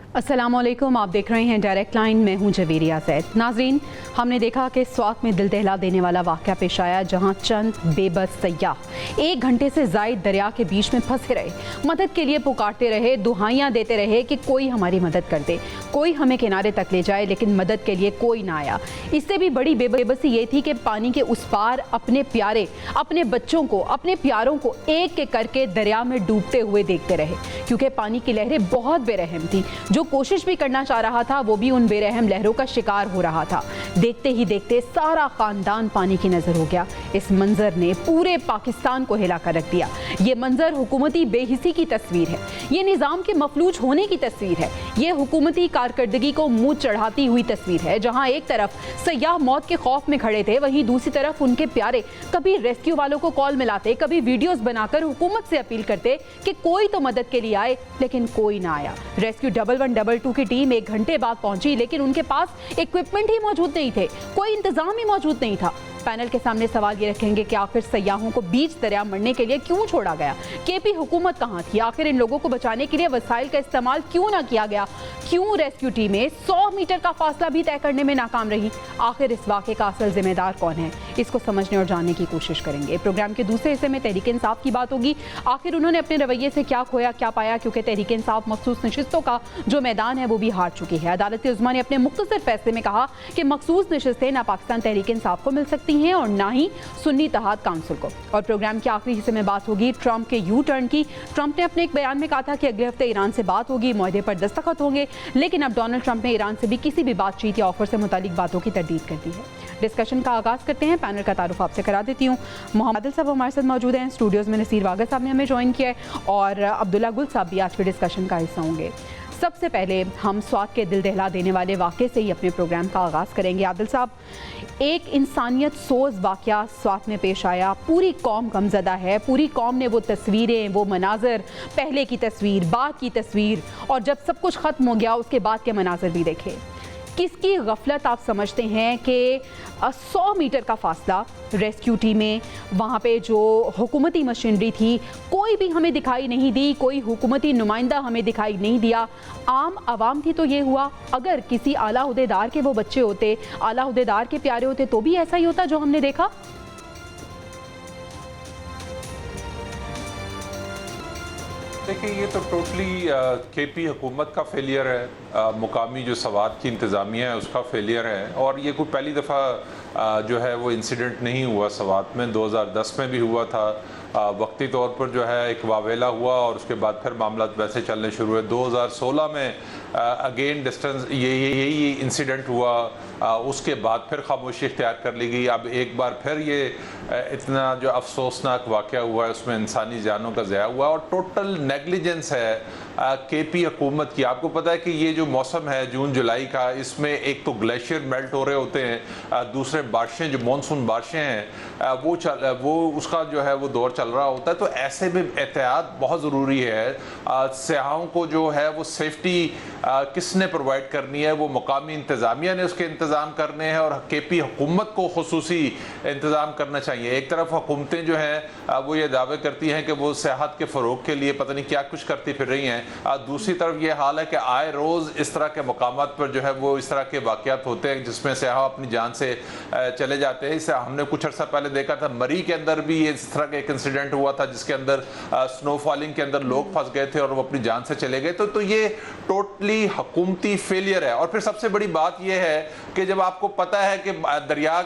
अस्सलाम वालेकुम, आप देख रहे हैं डायरेक्ट लाइन। मैं हूं जवेरिया ज़ैद। नाज़रीन, हमने देखा कि स्वात में दिल दहला देने वाला वाक़या पेश आया, जहां चंद बेबस सयाह 1 घंटे से ज़ायद दरिया के बीच में फंसे रहे, मदद के लिए पुकारते रहे, दुहाइयाँ देते रहे कि कोई हमारी मदद कर दे, कोई हमें किनारे तक ले जाए, लेकिन मदद के लिए कोई ना आया। इससे भी बड़ी बेबसी ये थी कि पानी के उस पार अपने प्यारे, अपने बच्चों को, अपने प्यारों को एक एक करके दरिया में डूबते हुए देखते रहे, क्योंकि पानी की लहरें बहुत बेरहम थी। जो कोशिश भी करना चाह रहा था वो भी उन बेरहम लहरों का शिकार हो रहा था। देखते ही देखते सारा खानदान पानी की नजर हो गया। इस मंजर ने पूरे पाकिस्तान को हिला कर रख दिया। ये मंजर हुकूमती बेहिसी की तस्वीर है, ये निज़ाम के मफलूज होने की तस्वीर है, ये हुकूमती कारकर्दगी को मुंह चढ़ाती हुई तस्वीर है। जहां एक तरफ सयाह मौत के खौफ में खड़े थे, वहीं दूसरी तरफ उनके प्यारे कभी रेस्क्यू वालों को कॉल मिलाते, कभी वीडियोस बनाकर हुकूमत से अपील करते कि कोई तो मदद के लिए आए, लेकिन कोई ना आया। रेस्क्यू 112 की टीम 1 घंटे बाद पहुंची, लेकिन उनके पास इक्विपमेंट ही मौजूद नहीं थे, कोई इंतजाम ही मौजूद नहीं था। पैनल के सामने सवाल ये रखेंगे कि आखिर सयाहों को बीच दरिया मरने के लिए क्यों छोड़ा गया? केपी हुकूमत कहाँ थी? आखिर इन लोगों को बचाने के लिए वसाइल का इस्तेमाल क्यों ना किया गया? क्यों रेस्क्यू टीमें 100 मीटर का फासला भी तय करने में नाकाम रही? आखिर इस वाक़े का असल जिम्मेदार कौन है? इसको समझने और जानने की कोशिश करेंगे। प्रोग्राम के दूसरे हिस्से में तहरीक इंसाफ की बात होगी। आखिर उन्होंने अपने रवैये से क्या खोया, क्या पाया? क्योंकि तहरीक इंसाफ मखसूस नशिस्तों का जो मैदान है वो भी हार चुकी है। अदालत उज़्मा ने अपने मुख्तसर फैसले में कहा कि मखसूस नशिस्तें ना पाकिस्तान तहरीक इंसाफ को मिल सकती हैं और ना ही सुन्नी इत्तेहाद काउंसिल को। और प्रोग्राम के आखिरी हिस्से में बात होगी ट्रंप के यू टर्न की। ट्रंप ने अपने एक बयान में कहा था कि अगले हफ्ते ईरान से बात होगी, मुआहदे पर दस्तखत होंगे, लेकिन अब डोनाल्ड ट्रंप ने ईरान से भी किसी भी बातचीत या ऑफर से मुतालिक बातों की तरदीद कर दी है। डिस्कशन का आगाज़ करते हैं। पैनल का तारुफ आपसे करा देती हूँ। मोहम्मद आदिल साहब हमारे साथ मौजूद हैं स्टूडियोज़ में, नसीर वागा साहब ने हमें ज्वाइन किया है और अब्दुल्ला गुल साहब भी आज के डिस्कशन का हिस्सा होंगे। सबसे पहले हम स्वात के दिल दहला देने वाले वाक़े से ही अपने प्रोग्राम का आगाज़ करेंगे। आदिल साहब, एक इंसानियत सोज वाक़या स्वात में पेश आया, पूरी कौम गमज़दा है, पूरी कौम ने वो तस्वीरें, वो मनाज़र, पहले की तस्वीर, बाद की तस्वीर और जब सब कुछ ख़त्म हो गया उसके बाद के मनाज़र भी देखे। किसकी गफलत आप समझते हैं कि 100 मीटर का फासला, रेस्क्यू टीमें, वहाँ पे जो हुकूमती मशीनरी थी कोई भी हमें दिखाई नहीं दी, कोई हुकूमती नुमाइंदा हमें दिखाई नहीं दिया, आम आवाम थी तो ये हुआ। अगर किसी आला उहदेदार के वो बच्चे होते, आला उहदेदार के प्यारे होते तो भी ऐसा ही होता जो हमने देखा। देखिए, ये तो टोटली केपी हुकूमत का फेलियर है, मुकामी जो सवात की इंतज़ामिया है उसका फेलियर है। और ये कोई पहली दफ़ा जो है वो इंसिडेंट नहीं हुआ सवात में, 2010 में भी हुआ था। वक्ती तौर पर जो है एक वावेला हुआ और उसके बाद फिर मामला वैसे चलने शुरू हुए। 2016 में अगेन डिस्टेंस यही इंसिडेंट हुआ, उसके बाद फिर खामोशी इख्तियार कर ली गई। अब एक बार फिर ये इतना जो अफसोसनाक वाक़या हुआ है उसमें इंसानी जानों का ज़या हुआ और टोटल नेगलिजेंस है केपी हुकूमत की। आपको पता है कि ये जो मौसम है जून जुलाई का, इसमें एक तो ग्लेशियर मेल्ट हो रहे होते हैं, दूसरे बारिशें जो मानसून बारिशें हैं वो उसका जो है वो दौर चल रहा होता है। तो ऐसे में एहतियात बहुत ज़रूरी है। सयाहों को जो है वो सेफ्टी किसने प्रोवाइड करनी है? वो मुकामी इंतज़ामिया ने उसके इंतज़ाम करने हैं और केपी हुकूमत को खुसूसी इंतज़ाम करना चाहिए। एक तरफ हुकूमतें जो हैं वो ये दावे करती हैं कि वो सियाहत के फ़रोग के लिए पता नहीं क्या कुछ करती फिर रही हैं, दूसरी तरफ ये हाल है कि आए रोज़ इस तरह के मकामात पर जो है वो इस तरह के वाक़यात होते हैं जिसमें सयाह अपनी जान से चले जाते हैं। इससे हमने कुछ अर्सा पहले देखा था मरी के अंदर भी इस तरह का एक इंसिडेंट हुआ था जिसके अंदर स्नो फॉलिंग के अंदर लोग फंस गए थे और वो अपनी जान से चले गए। तो ये टोटली हुकूमती फेलियर है। और फिर सबसे बड़ी बात यह है कि जब आपको पता है कि दरिया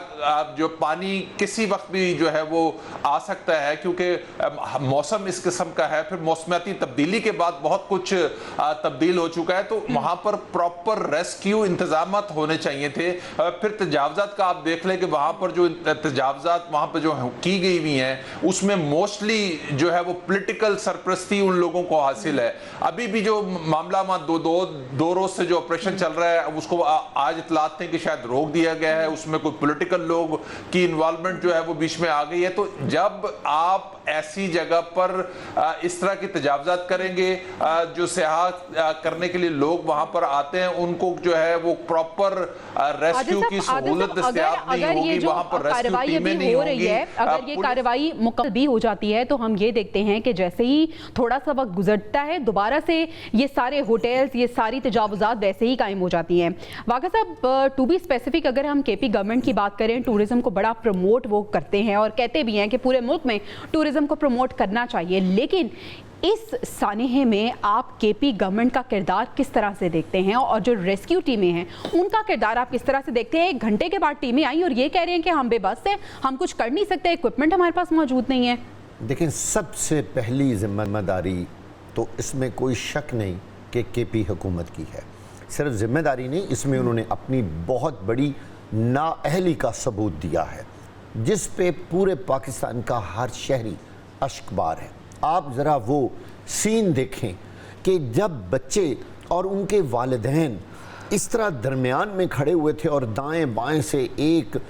जो पानी किसी वक्त भी जो है वो आ सकता है, क्योंकि मौसम इस किस्म का है, फिर मौसमियाती तब्दीली के बाद बहुत कुछ तब्दील हो चुका है, तो वहां पर प्रॉपर रेस्क्यू इंतजाम होने चाहिए थे। फिर तजावजात का आप देख लें कि वहां पर जो तजावजात वहां पर जो की गई हुई हैं उसमें मोस्टली जो है वो पॉलिटिकल सरपरस्ती उन लोगों को हासिल है। अभी भी जो मामला दो रोज से जो ऑपरेशन चल रहा है उसको आज इतलात थे कि शायद रोक दिया गया है, उसमें कोई पॉलिटिकल लोग की इन्वॉल्वमेंट जो है वो बीच में आ गई है। तो जब आप ऐसी जगह पर इस तरह की तजावजात करेंगे? जो सयाह करने के लिए लोग वहां पर आते हैं उनको जो है वो प्रॉपर रेस्क्यू की सहूलत दस्तयाब नहीं होगी, वहां पर रेस्क्यू टीमें नहीं होंगी। अगर ये कार्रवाई मुकम्मल भी हो जाती है तो हम ये देखते हैं कि जैसे ही थोड़ा सा वक्त गुजरता है दोबारा से ये सारे होटल्स, ये सारी तजावुजात वैसे ही कायम हो जाती हैं। वाक़ा साहब, टू बी स्पेसिफिक, अगर हम केपी गवर्नमेंट की बात करें, टूरिज्म को बड़ा प्रमोट वो करते हैं और कहते भी हैं कि पूरे मुल्क में टूरिज्म को प्रमोट करना चाहिए, लेकिन इस सानेहे में आप केपी गवर्नमेंट का किरदार किस तरह से देखते हैं और जो रेस्क्यू टीमें हैं उनका किरदार आप किस तरह से देखते हैं? 1 घंटे के बाद टीमें आई और ये कह रहे हैं कि हम बेबस हैं, हम कुछ कर नहीं सकते, इक्विपमेंट हमारे पास मौजूद नहीं है। देखिए, सबसे पहली जिम्मेदारी तो इसमें कोई शक नहीं कि केपी हुकूमत की है। सिर्फ जिम्मेदारी नहीं, इसमें उन्होंने अपनी बहुत बड़ी नाअहली का सबूत दिया है, जिस पे पूरे पाकिस्तान का हर शहरी अश्कबार है। आप ज़रा वो सीन देखें कि जब बच्चे और उनके वालिदैन इस तरह दरमियान में खड़े हुए थे और दाएं बाएं से एक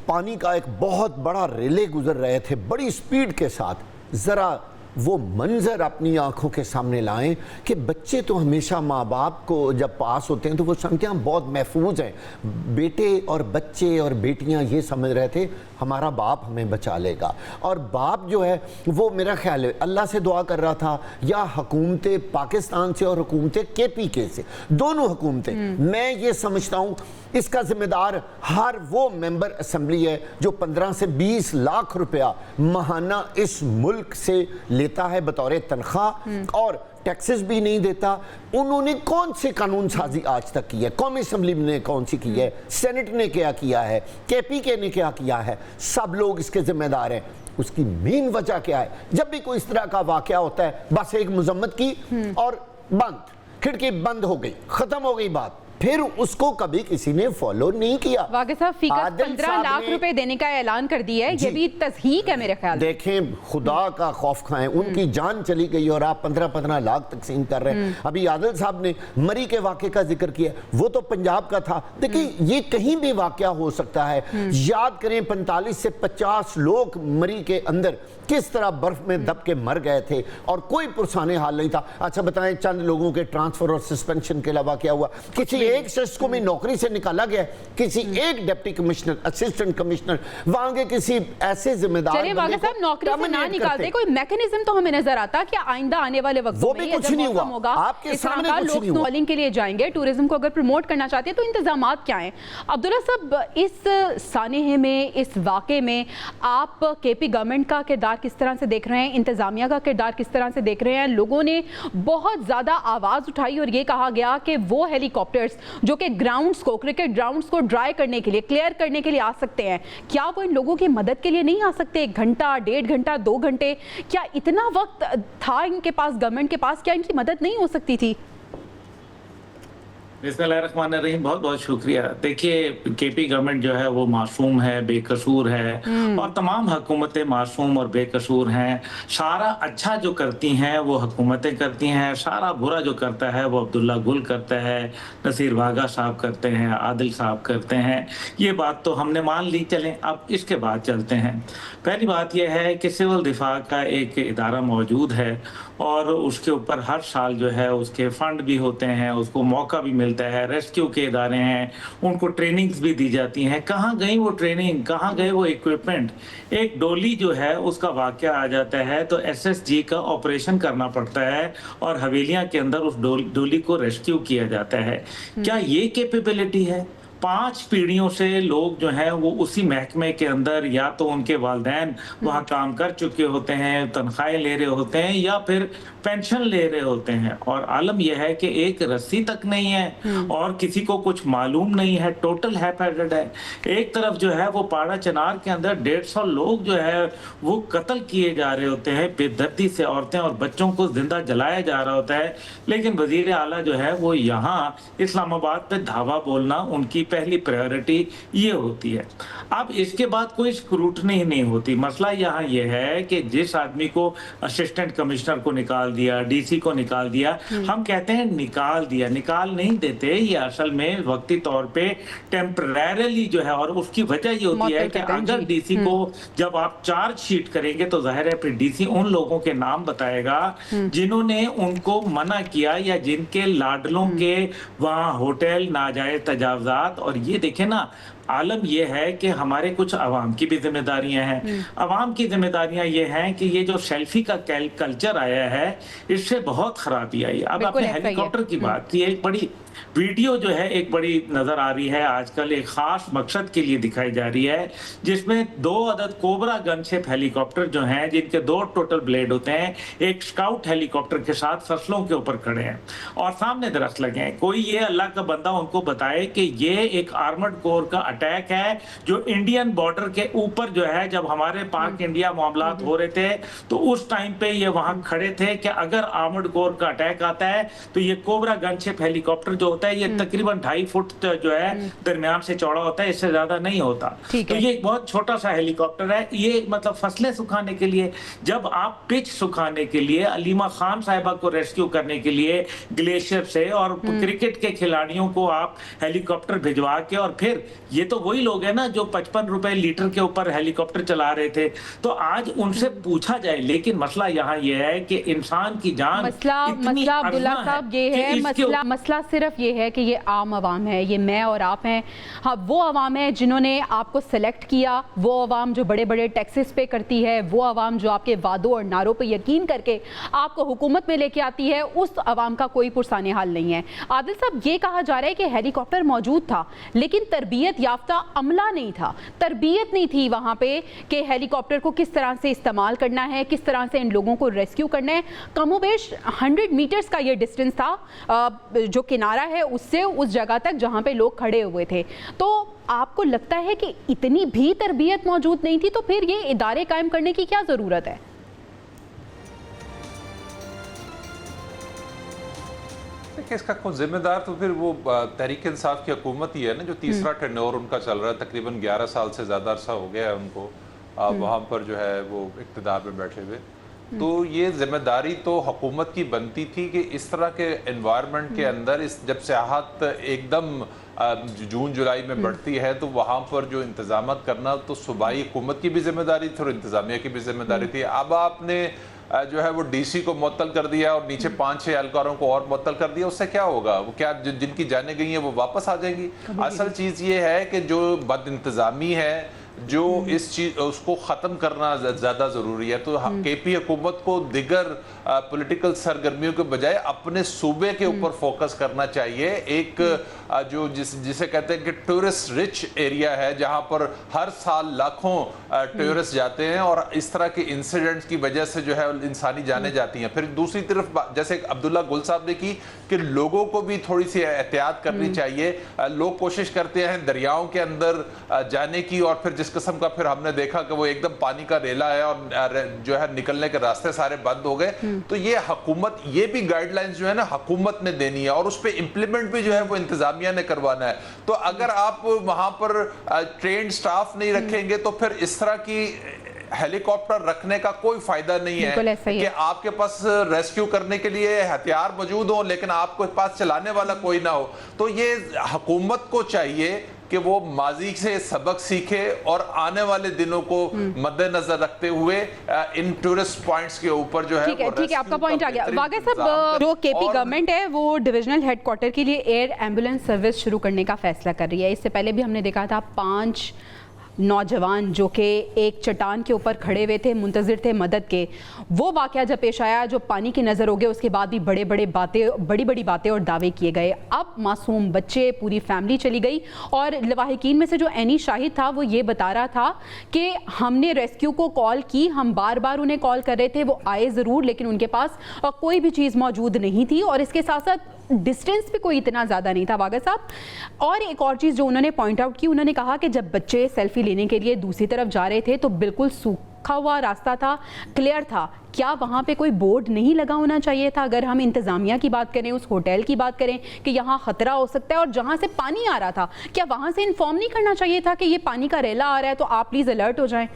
पानी का एक बहुत बड़ा रिले गुजर रहे थे बड़ी स्पीड के साथ, ज़रा वो मंजर अपनी आंखों के सामने लाएं कि बच्चे तो हमेशा माँ बाप को जब पास होते हैं तो वो समझते हैं हम बहुत महफूज हैं। बेटे और बच्चे और बेटियां ये समझ रहे थे हमारा बाप हमें बचा लेगा, और बाप जो है वो मेरा ख्याल है अल्लाह से दुआ कर रहा था या हुकूमत पाकिस्तान से और हुकूमत KPK से, दोनों हुकूमतें। मैं ये समझता हूँ इसका जिम्मेदार हर वो मेंबर असेंबली है जो 15 से 20 लाख रुपया माहाना इस मुल्क से लेता है बतौर तनख्वाह और टैक्सेस भी नहीं देता। उन्होंने कौन से कानून साजी आज तक की है? कौमी असेंबली ने कौन सी की है? सेनेट ने क्या किया है? KPK ने क्या किया है? सब लोग इसके जिम्मेदार हैं। उसकी मेन वजह क्या है? जब भी कोई इस तरह का वाकया होता है बस एक मजम्मत की और बंद, खिड़की बंद हो गई, खत्म हो गई बात, फिर उसको कभी किसी ने फॉलो नहीं किया। वाक़ई साहब, फीकस 15 लाख रुपए देने का ऐलान कर दिया है, ये भी तस्हीक है मेरे ख्याल। देखें, खुदा का खौफ खाएं, उनकी जान चली गई और आप 15-15 लाख तकसीम कर रहे हैं। अभी आदिल साहब ने मरी के वाक़े का जिक्र किया, वो तो पंजाब का था। देखिए, ये कहीं भी वाक़या हो सकता है। याद करें 45 से 50 लोग मरी के अंदर किस तरह बर्फ में दब के मर गए थे और कोई पुरसाने हाल नहीं था। अच्छा बताएं, चंद लोगों के ट्रांसफर और सस्पेंशन के अलावा क्या हुआ? किसी एक शख्स को भी नौकरी से निकाला गया, किसी एक डिप्टी कमिश्नर, असिस्टेंट कमिश्नर, वहां के किसी ऐसे जिम्मेदार साहब नौकरी से ना निकालते, कोई मैकेनिज्म तो हमें नजर आता कि आइंदा आने वाले वक्तों में कुछ नहीं हुआ, आपके सामने कुछ नहीं हुआ। लोग के लिए जाएंगे, टूरिज्म को अगर प्रमोट करना चाहते हैं तो इंतजामात क्या हैं? अब्दुल्ला साहब, इस सानेहे में, इस वाक़े में आप केपी गवर्नमेंट का किरदार किस तरह से देख रहे हैं? इंतजामिया का किरदार किस तरह से देख रहे हैं? लोगों ने बहुत ज़्यादा आवाज़ उठाई और ये कहा गया कि वो हेलीकॉप्टर्स जो कि ग्राउंड्स को, क्रिकेट ग्राउंड्स को ड्राई करने के लिए, क्लियर करने के लिए आ सकते हैं, क्या वो इन लोगों की मदद के लिए नहीं आ सकते? 1 घंटा, 1.5 घंटा, 2 घंटे, क्या इतना वक्त था इनके पास, गवर्नमेंट के पास? क्या इनकी मदद नहीं हो सकती थी? बिस्मिल्लाहिर्रहमानिर्रहीम, बहुत बहुत शुक्रिया। देखिए, केपी गवर्नमेंट जो है वो मासूम है, बेकसूर है और तमाम हुकूमतें मासूम और बेकसूर हैं। सारा अच्छा जो करती हैं वो हुकूमतें करती हैं, सारा बुरा जो करता है वो अब्दुल्ला गुल करता है, नसीर वाघा साहब करते हैं, आदिल साहब करते हैं। ये बात तो हमने मान ली, चलें अब इसके बाद चलते हैं। पहली बात यह है कि सिविल दिफा का एक इदारा मौजूद है और उसके ऊपर हर साल जो है उसके फंड भी होते हैं, उसको मौका भी मिलता है, रेस्क्यू के इदारे हैं, उनको ट्रेनिंग्स भी दी जाती हैं। कहाँ गई वो ट्रेनिंग, कहाँ गए वो इक्विपमेंट? एक डोली जो है उसका वाकया आ जाता है तो SSG का ऑपरेशन करना पड़ता है और हवेलियां के अंदर उस डोली को रेस्क्यू किया जाता है। क्या ये कैपेबिलिटी है? 5 पीढ़ियों से लोग जो हैं वो उसी महकमे के अंदर, या तो उनके वालिदैन वहाँ काम कर चुके होते हैं, तनख्वाहें ले रहे होते हैं या फिर पेंशन ले रहे होते हैं, और आलम यह है कि एक रस्सी तक नहीं है और किसी को कुछ मालूम नहीं है, टोटल हैपेटेड है। एक तरफ जो है वो पाड़ा चनार के अंदर 150 लोग जो है वो कत्ल किए जा रहे होते हैं, बेदर्दी से औरतें और बच्चों को जिंदा जलाया जा रहा होता है, लेकिन वजीर आला जो है वो यहाँ इस्लामाबाद पे धावा बोलना उनकी पहली प्रायोरिटी ये होती है। अब इसके बाद कोई स्क्रूटनी नहीं होती। मसला यहाँ ये है कि जिस आदमी को असिस्टेंट कमिश्नर को निकाल दिया, डीसी को निकाल दिया, हम कहते हैं निकाल दिया, निकाल नहीं देते, ये असल में वक्ती तौर पे टेम्परेरली जो है, और उसकी वजह ये होती है कि अगर डीसी को जब आप चार्ज शीट करेंगे तो जाहिर है फिर डीसी उन लोगों के नाम बताएगा जिन्होंने उनको मना किया या जिनके लाडलों के वहाँ होटल नाजायज तजावजात। और ये देखें ना, आलम यह है कि हमारे कुछ अवाम की भी जिम्मेदारियां हैं। अवाम की जिम्मेदारियां ये हैं कि ये जो सेल्फी का कल्चर आया है, इससे बहुत खराबी आई। अब आपने हेलीकॉप्टर की बात की, एक बड़ी वीडियो जो है एक बड़ी नजर आ रही है आजकल, एक खास मकसद के लिए दिखाई जा रही है, जिसमें 2 अदद कोबरा गन शिप हेलीकॉप्टर जो हैं, जिनके 2 टोटल ब्लेड होते हैं, एक स्काउट हेलीकॉप्टर के साथ फसलों के ऊपर खड़े हैं और सामने दरख्त लगे हैं। कोई ये अल्लाह का बंदा उनको बताए कि ये एक आर्मर्ड कोर का अटैक है जो इंडियन बॉर्डर के ऊपर जो है, जब हमारे पाक इंडिया मामलात हो रहे थे तो उस टाइम पे ये वहां खड़े थे कि अगर आर्मर्ड कोर का अटैक आता है तो ये कोबरा गनशिप हेलीकॉप्टर जो होता है ये तकरीबन 2.5 फुट जो है दरमियान से चौड़ा होता है, इससे ज्यादा नहीं होता। तो ये एक बहुत छोटा सा हेलीकॉप्टर है। ये मतलब फसलें सुखाने के लिए, जब आप पिच सुखाने के लिए अलीमा खान साहिबा को रेस्क्यू करने के लिए ग्लेशियर से, और क्रिकेट के खिलाड़ियों को आप हेलीकॉप्टर भिजवा के, और फिर ये तो वही लोग हैं ना जो 55 रुपए लीटर के ऊपर हेलीकॉप्टर चला रहे थे, तो आज उनसे पूछा जाए। लेकिन मसला यहाँ ये है कि इंसान की जान, मसला अब्दुल्ला साहब ये है, मसला सिर्फ ये है कि ये आम आवाम है, ये मैं और आप हैं। हाँ, वो आवाम है जिन्होंने आपको सेलेक्ट किया, वो आवाम जो बड़े बड़े टैक्सेस पे करती है, वो आवाम जो आपके वादों और नारों पे यकीन करके आपको हुकूमत में लेके आती है, उस आवाम का कोई पुरसाने हाल नहीं है। आदिल साहब, ये कहा जा रहा है कि हेलीकॉप्टर मौजूद था लेकिन तरबियत याफ्ता अमला नहीं था, तरबियत नहीं थी वहाँ पे कि हेलीकॉप्टर को किस तरह से इस्तेमाल करना है, किस तरह से इन लोगों को रेस्क्यू करना है। कमोबेश 100 मीटर्स का ये डिस्टेंस था जो किनारा है उससे उस जगह तक जहाँ पे लोग खड़े हुए थे। तो आपको लगता है कि इतनी भी तरबियत मौजूद नहीं थी, तो फिर ये इदारे कायम करने की क्या ज़रूरत है? इसका कोई जिम्मेदार तो फिर वो तहरीक इंसाफ की हुकूमत ही है ना, जो तीसरा टेन्योर उनका चल रहा है, तकरीबन 11 साल से ज़्यादा अरसा हो गया है उनको वहाँ पर जो है वो इक़्तिदार में बैठे हुए। तो ये जिम्मेदारी तो हुकूमत की बनती थी कि इस तरह के एनवायरनमेंट के अंदर, इस जब सियाहत एकदम जून जुलाई में बढ़ती है तो वहाँ पर जो इंतजाम करना तो सूबाई हुकूमत की भी जिम्मेदारी थी और इंतजामिया की भी जिम्मेदारी थी। अब आपने जो है वो डीसी को मुअत्तल कर दिया और नीचे 5-6 एहलकारों को और मुअत्तल कर दिया, उससे क्या होगा? वो क्या जिनकी जाने गई हैं वो वापस आ जाएंगी? असल चीज़ ये है कि जो बद इंतज़ामी है, जो इस चीज उसको ख़त्म करना ज़्यादा ज़रूरी है। तो केपी हुकूमत को दिगर पॉलिटिकल सरगर्मियों के बजाय अपने सूबे के ऊपर फोकस करना चाहिए। एक जो जिसे कहते हैं कि टूरिस्ट रिच एरिया है, जहाँ पर हर साल लाखों टूरिस्ट जाते हैं और इस तरह के इंसिडेंट्स की वजह से जो है इंसानी जाने जाती हैं। फिर दूसरी तरफ जैसे अब्दुल्ला गुल साहब ने की कि लोगों को भी थोड़ी सी एहतियात करनी चाहिए। लोग कोशिश करते हैं दरियाओं के अंदर जाने की, और फिर जिस किस्म का फिर हमने देखा कि वो एकदम पानी का रेला है और जो है निकलने के रास्ते सारे बंद हो गए। तो ये हुकूमत, ये भी गाइडलाइंस जो है ना हुकूमत ने देनी है और उस पर इंप्लीमेंट भी जो है वो इंतजामिया ने करवाना है। तो अगर आप वहां पर ट्रेन्ड स्टाफ नहीं रखेंगे तो फिर इस तरह की हेलीकॉप्टर रखने का कोई फायदा नहीं है कि आपके पास रेस्क्यू करने के लिए हथियार मौजूद हो लेकिन आपके पास चलाने वाला कोई ना हो। तो ये हुकूमत को चाहिए कि वो माजी से सबक सीखे और आने वाले दिनों को मद्देनजर रखते हुए इन टूरिस्ट पॉइंट्स के ऊपर जो है ठीक है, आपका पॉइंट आ गया। वागे साहब, जो केपी गवर्नमेंट है वो डिविजनल हेडक्वार्टर के लिए एयर एम्बुलेंस सर्विस शुरू करने का फैसला कर रही है। इससे पहले भी हमने देखा था 5 नौजवान जो कि एक चट्टान के ऊपर खड़े हुए थे, मुंतज़िर थे मदद के, वो वाक़या जब पेश आया जो पानी की नज़र हो गए, उसके बाद भी बड़ी बड़ी बातें और दावे किए गए। अब मासूम बच्चे, पूरी फैमिली चली गई और लवाहिकीन में से जो एनी शाहिद था वो ये बता रहा था कि हमने रेस्क्यू को कॉल की, हम बार बार उन्हें कॉल कर रहे थे, वो आए ज़रूर लेकिन उनके पास कोई भी चीज़ मौजूद नहीं थी और इसके साथ साथ डिस्टेंस भी कोई इतना ज़्यादा नहीं था। वागा साहब, और एक और चीज़ जो उन्होंने पॉइंट आउट की, उन्होंने कहा कि जब बच्चे सेल्फी लेने के लिए दूसरी तरफ जा रहे थे तो बिल्कुल रखा हुआ रास्ता था, क्लियर था, क्या वहाँ पे कोई बोर्ड नहीं लगा होना चाहिए था? अगर हम इंतज़ामिया की बात करें, उस होटल की बात करें कि यहाँ ख़तरा हो सकता है, और जहाँ से पानी आ रहा था, क्या वहाँ से इन्फॉर्म नहीं करना चाहिए था कि ये पानी का रेला आ रहा है तो आप प्लीज़ अलर्ट हो जाएं?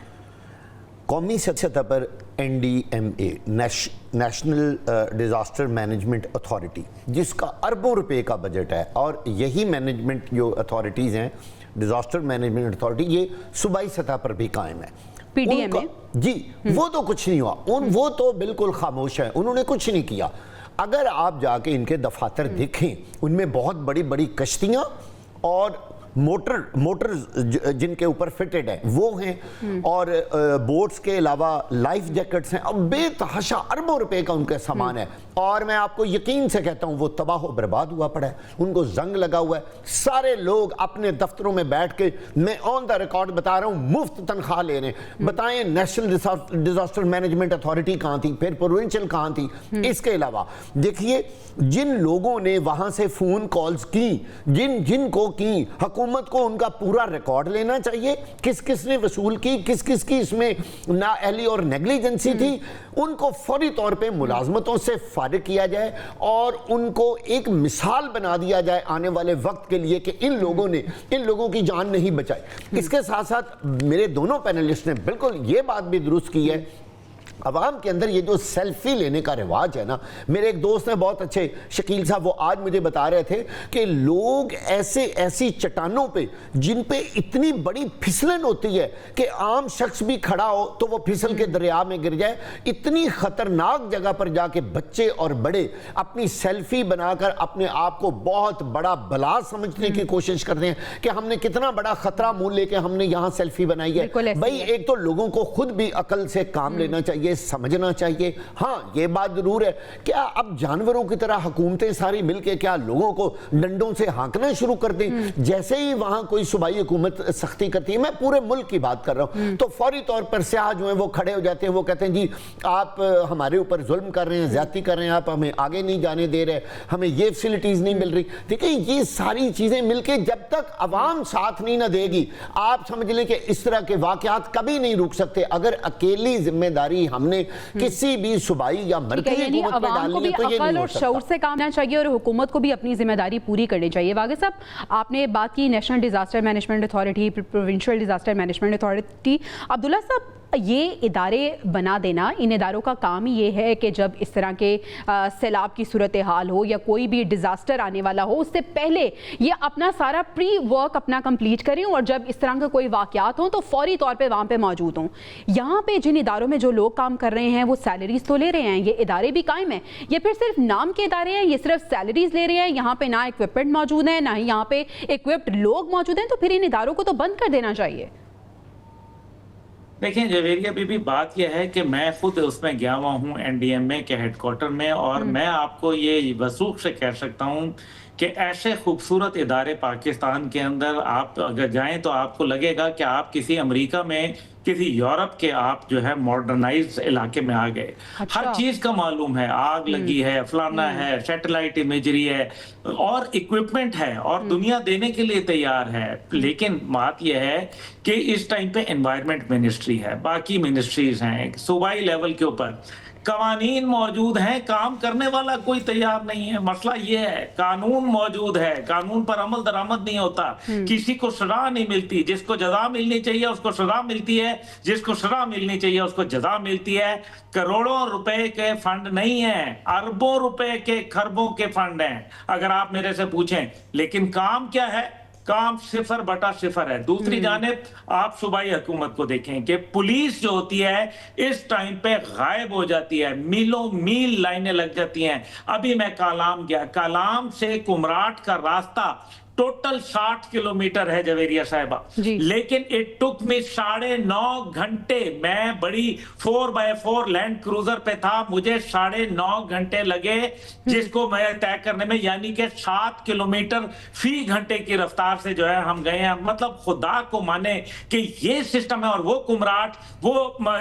कौमी सतह पर NDMA national disaster management authority, जिसका अरबों रुपए का बजट है, और यही मैनेजमेंट जो अथॉरिटीज़ हैं, डिज़ास्टर मैनेजमेंट अथॉरिटी, ये सूबाई सतह पर भी कायम है। PDMA जी, वो तो कुछ नहीं हुआ, वो तो बिल्कुल खामोश है, उन्होंने कुछ नहीं किया। अगर आप जाके इनके दफातर देखें, उनमें बहुत बड़ी बड़ी कश्तियाँ और मोटर जिनके ऊपर फिटेड है वो हैं, और बोट्स के अलावा लाइफ जैकेट्स हैं, अब बेतहाशा अरबों रुपए का उनका सामान है, और मैं आपको यकीन से कहता हूं वो तबाह व बर्बाद हुआ पड़ा है, उनको जंग लगा हुआ है। सारे लोग अपने दफ्तरों में बैठ के, मैं ऑन द रिकॉर्ड बता रहा हूं, मुफ्त तनख्वाह ले रहे हैं। बताएं नेशनल डिजास्टर मैनेजमेंट अथॉरिटी कहां थी, फिर प्रोविंशियल कहां थी? इसके अलावा देखिए, जिन लोगों ने वहां से फोन कॉल्स की, जिनको की, हुकूमत को उनका पूरा रिकॉर्ड लेना चाहिए, किस किस ने वसूल की, किस किस की इसमें नाअहली और नेग्लिजेंसी थी, उनको फौरी तौर पे मुलाजमतों से फारिग किया जाए और उनको एक मिसाल बना दिया जाए आने वाले वक्त के लिए कि इन लोगों की जान नहीं बचाई। इसके साथ साथ मेरे दोनों पैनलिस्ट ने बिल्कुल ये बात भी दुरुस्त की है, अवाम के अंदर ये जो सेल्फी लेने का रिवाज है ना, मेरे एक दोस्त ने बहुत अच्छे, शकील साहब, वो आज मुझे बता रहे थे कि लोग ऐसी चट्टानों पे, जिन पे इतनी बड़ी फिसलन होती है कि आम शख्स भी खड़ा हो तो वो फिसल के दरिया में गिर जाए, इतनी खतरनाक जगह पर जाके बच्चे और बड़े अपनी सेल्फी बनाकर अपने आप को बहुत बड़ा बला समझने की कोशिश करते हैं कि हमने कितना बड़ा खतरा मुंह लेके हमने यहाँ सेल्फी बनाई है। भाई, एक तो लोगों को खुद भी अकल से काम लेना चाहिए, समझना चाहिए। हाँ, ये बात जरूर है, क्या अब जानवरों की तरह हुकूमतें सारी मिलके क्या लोगों को डंडों से हाँकना शुरू कर दें? जैसे ही वहां कोई सूबाई हुकूमत सख्ती करती है, मैं पूरे मुल्क की बात कर रहा हूं, तो फौरी तौर पर स्याह जो है वो खड़े हो जाते हैं, वो कहते हैं जी आप हमारे ऊपर जुल्म कर रहे हैं, ज्यादती कर रहे हैं, आप हमें आगे नहीं जाने दे रहे, हमें ये फैसिलिटीज नहीं मिल रही। देखिए, ये सारी चीजें मिलके जब तक अवाम साथ नहीं ना देगी, आप समझ लें कि इस तरह के वाकयात कभी नहीं रुक सकते। अगर अकेली जिम्मेदारी हमने किसी भी सूबाई या मरकजी हुकूमत पे डालनी है तो ये नहीं हो सकता। शऊर से काम करना चाहिए और हुकूमत को भी अपनी जिम्मेदारी पूरी करनी चाहिए। वागिद साहब, आपने बात की national disaster management authority, provincial disaster management authority. Abdullah साहब, ये इदारे बना देना, इन इदारों का काम ही ये है कि जब इस तरह के सैलाब की सूरत हाल हो या कोई भी डिज़ास्टर आने वाला हो, उससे पहले ये अपना सारा प्री वर्क अपना कंप्लीट करें, और जब इस तरह के कोई वाक़यात हों तो फौरी तौर पे वहाँ पे मौजूद हों। यहाँ पे जिन इदारों में जो लोग काम कर रहे हैं वो सैलरीज तो ले रहे हैं, ये इदारे भी कायम हैं, ये फिर सिर्फ नाम के इदारे हैं, ये सिर्फ सैलरीज ले रहे हैं, यहाँ पे ना इक्विपमेंट मौजूद है, ना ही यहाँ पे इक्विप्ड लोग मौजूद हैं, तो फिर इन इदारों को तो बंद कर देना चाहिए। देखिए जवेरिया बीबी, बात यह है कि मैं खुद उसमें गया हुआ हूँ NDMA के हेडक्वार्टर में, और मैं आपको ये वसूख से कह सकता हूँ कि ऐसे खूबसूरत इदारे पाकिस्तान के अंदर आप अगर जाएं तो आपको लगेगा कि आप किसी अमेरिका में, किसी यूरोप के आप जो है मॉडर्नाइज्ड इलाके में आ गए। अच्छा। हर चीज का मालूम है, आग लगी है, फलाना है, सैटेलाइट इमेजरी है और इक्विपमेंट है और दुनिया देने के लिए तैयार है। लेकिन बात यह है कि इस टाइम पे एनवायरनमेंट मिनिस्ट्री है, बाकी मिनिस्ट्रीज हैं, सूबाई लेवल के ऊपर कवानीन मौजूद हैं, काम करने वाला कोई तैयार नहीं है। मसला ये है, कानून मौजूद है, कानून पर अमल दरामद नहीं होता, किसी को सजा नहीं मिलती, जिसको जजा मिलनी चाहिए उसको सजा मिलती है, जिसको सजा मिलनी चाहिए उसको जजा मिलती है। करोड़ों रुपए के फंड नहीं है, अरबों रुपए के, खरबों के फंड हैं अगर आप मेरे से पूछें। लेकिन काम क्या है? काम 0/0 है। दूसरी जानिब आप सूबाई हुकूमत को देखें कि पुलिस जो होती है इस टाइम पे गायब हो जाती है, मीलों मील लाइनें लग जाती हैं। अभी मैं कालाम गया, कालाम से कुमराट का रास्ता टोटल 60 किलोमीटर है जवेरिया साहिबा, लेकिन इट टुक मी 9.5 घंटे। मैं बड़ी 4x4 लैंड क्रूजर पे था, मुझे 9.5 घंटे लगे जिसको मैं तय करने में, यानी कि 7 किलोमीटर फी घंटे की रफ्तार से जो है हम गए हैं। मतलब खुदा को माने कि ये सिस्टम है। और वो कुमराट, वो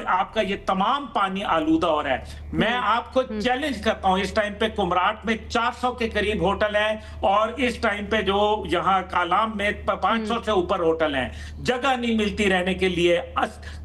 आपका ये तमाम पानी आलूदा हो रहा है। मैं आपको चैलेंज करता हूं, इस टाइम पे कुमराट में 400 के करीब होटल है और इस टाइम पे जो यहाँ कालाम में 500 से ऊपर होटल हैं, जगह नहीं मिलती रहने के लिए,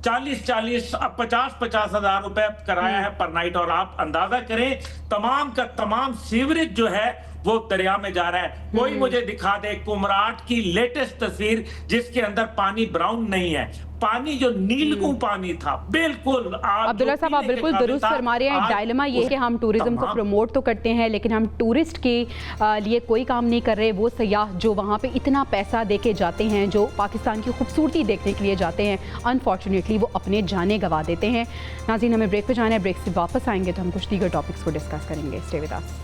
40-40 अब 50-50 हजार रुपए कराया है पर नाइट। और आप अंदाजा करें तमाम का तमाम सीवरेज जो है वो दरिया में जा रहा है। कोई मुझे दिखा दे कुमराट की लेटेस्ट तस्वीर जिसके अंदर पानी ब्राउन नहीं है, पानी जो नीलगू पानी था बिल्कुल। अब्दुल्ला साहब आप बिल्कुल दुरुस्त फरमा रहे हैं। डायलेमा ये है कि हम टूरिज्म को प्रमोट तो करते हैं लेकिन हम टूरिस्ट के लिए कोई काम नहीं कर रहे। वो सयाह जो वहाँ पे इतना पैसा दे के जाते हैं, जो पाकिस्तान की खूबसूरती देखने के लिए जाते हैं, अनफॉर्चुनेटली वो अपने जाने गंवा देते हैं। नाज़रीन हमें ब्रेक पे जाना है, ब्रेक से वापस आएंगे तो हम कुछ दीगर टॉपिक्स को डिस्कस करेंगे। Stay with us.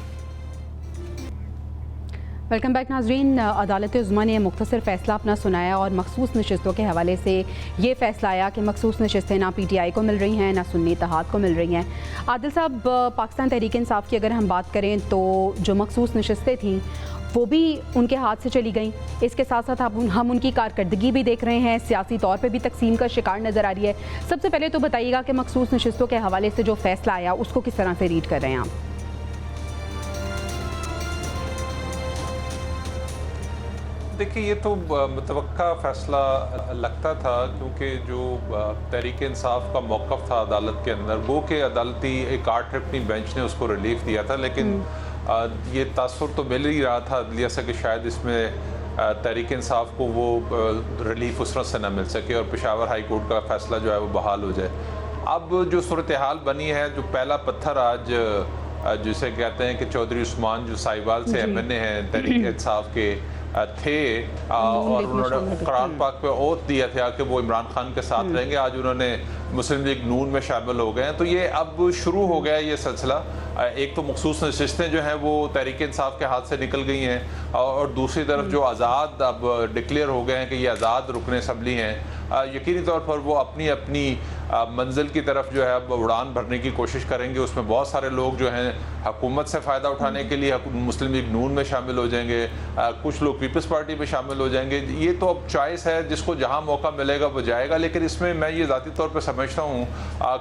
Welcome back नाज़रीन। अदालत उज़्मा ने मुख्तसर फ़ैसला अपना सुनाया और मखसूस नशिस्तों के हवाले से ये फ़ैसला आया कि मखसूस नशिस्तें ना PTI को मिल रही हैं ना सुन्नी इत्तेहाद को मिल रही हैं। आदिल साहब, पाकिस्तान तहरीक इंसाफ की अगर हम बात करें तो जो मखसूस नशिस्तें थीं वो भी उनके हाथ से चली गईं। इसके साथ साथ हम उनकी कारकर्दगी भी देख रहे हैं, सियासी तौर पे भी तकसीम का शिकार नज़र आ रही है। सबसे पहले तो बताइएगा कि मखसूस नशिस्तों के हवाले से जो फ़ैसला आया उसको किस तरह से रीड कर रहे हैं आप? देखिए ये तो मुतवक्का फ़ैसला लगता था क्योंकि जो तहरीक इंसाफ का मौक़िफ़ था अदालत के अंदर, वो कि अदालती एक 8 रिकनी बेंच ने उसको रिलीफ दिया था, लेकिन ये तासुर तो मिल ही रहा था अदलिया से कि शायद इसमें तहरीक इंसाफ को वो रिलीफ उस तरह से न मिल सके और पेशावर हाई कोर्ट का फ़ैसला जो है वो बहाल हो जाए। अब जो सूरत हाल बनी है, जो पहला पत्थर आज जिसे कहते हैं कि चौधरी उस्मान जो साहिवाल से MNA हैं तहरीक इंसाफ के थे और उन्होंने कुरान पाक पे ओथ दिया था कि वो इमरान खान के साथ रहेंगे, आज उन्होंने मुस्लिम लीग नून में शामिल हो गए हैं। तो ये अब शुरू हो गया ये सिलसिला। एक तो मखसूस नशिस्तें जो हैं वो तहरीक इंसाफ के हाथ से निकल गई हैं और दूसरी तरफ जो आज़ाद अब डिक्लेयर हो गए हैं कि ये आज़ाद रुकन असम्बली हैं, यकीनी तौर पर वो अपनी अपनी मंजिल की तरफ जो है अब उड़ान भरने की कोशिश करेंगे। उसमें बहुत सारे लोग जो हैं हुकूमत से फ़ायदा उठाने के लिए मुस्लिम लीग नून में शामिल हो जाएंगे, कुछ लोग पीपल्स पार्टी में शामिल हो जाएंगे। ये तो अब चॉइस है, जिसको जहाँ मौका मिलेगा वो जाएगा। लेकिन इसमें मैं ये ज़ाती तौर पर समझता हूँ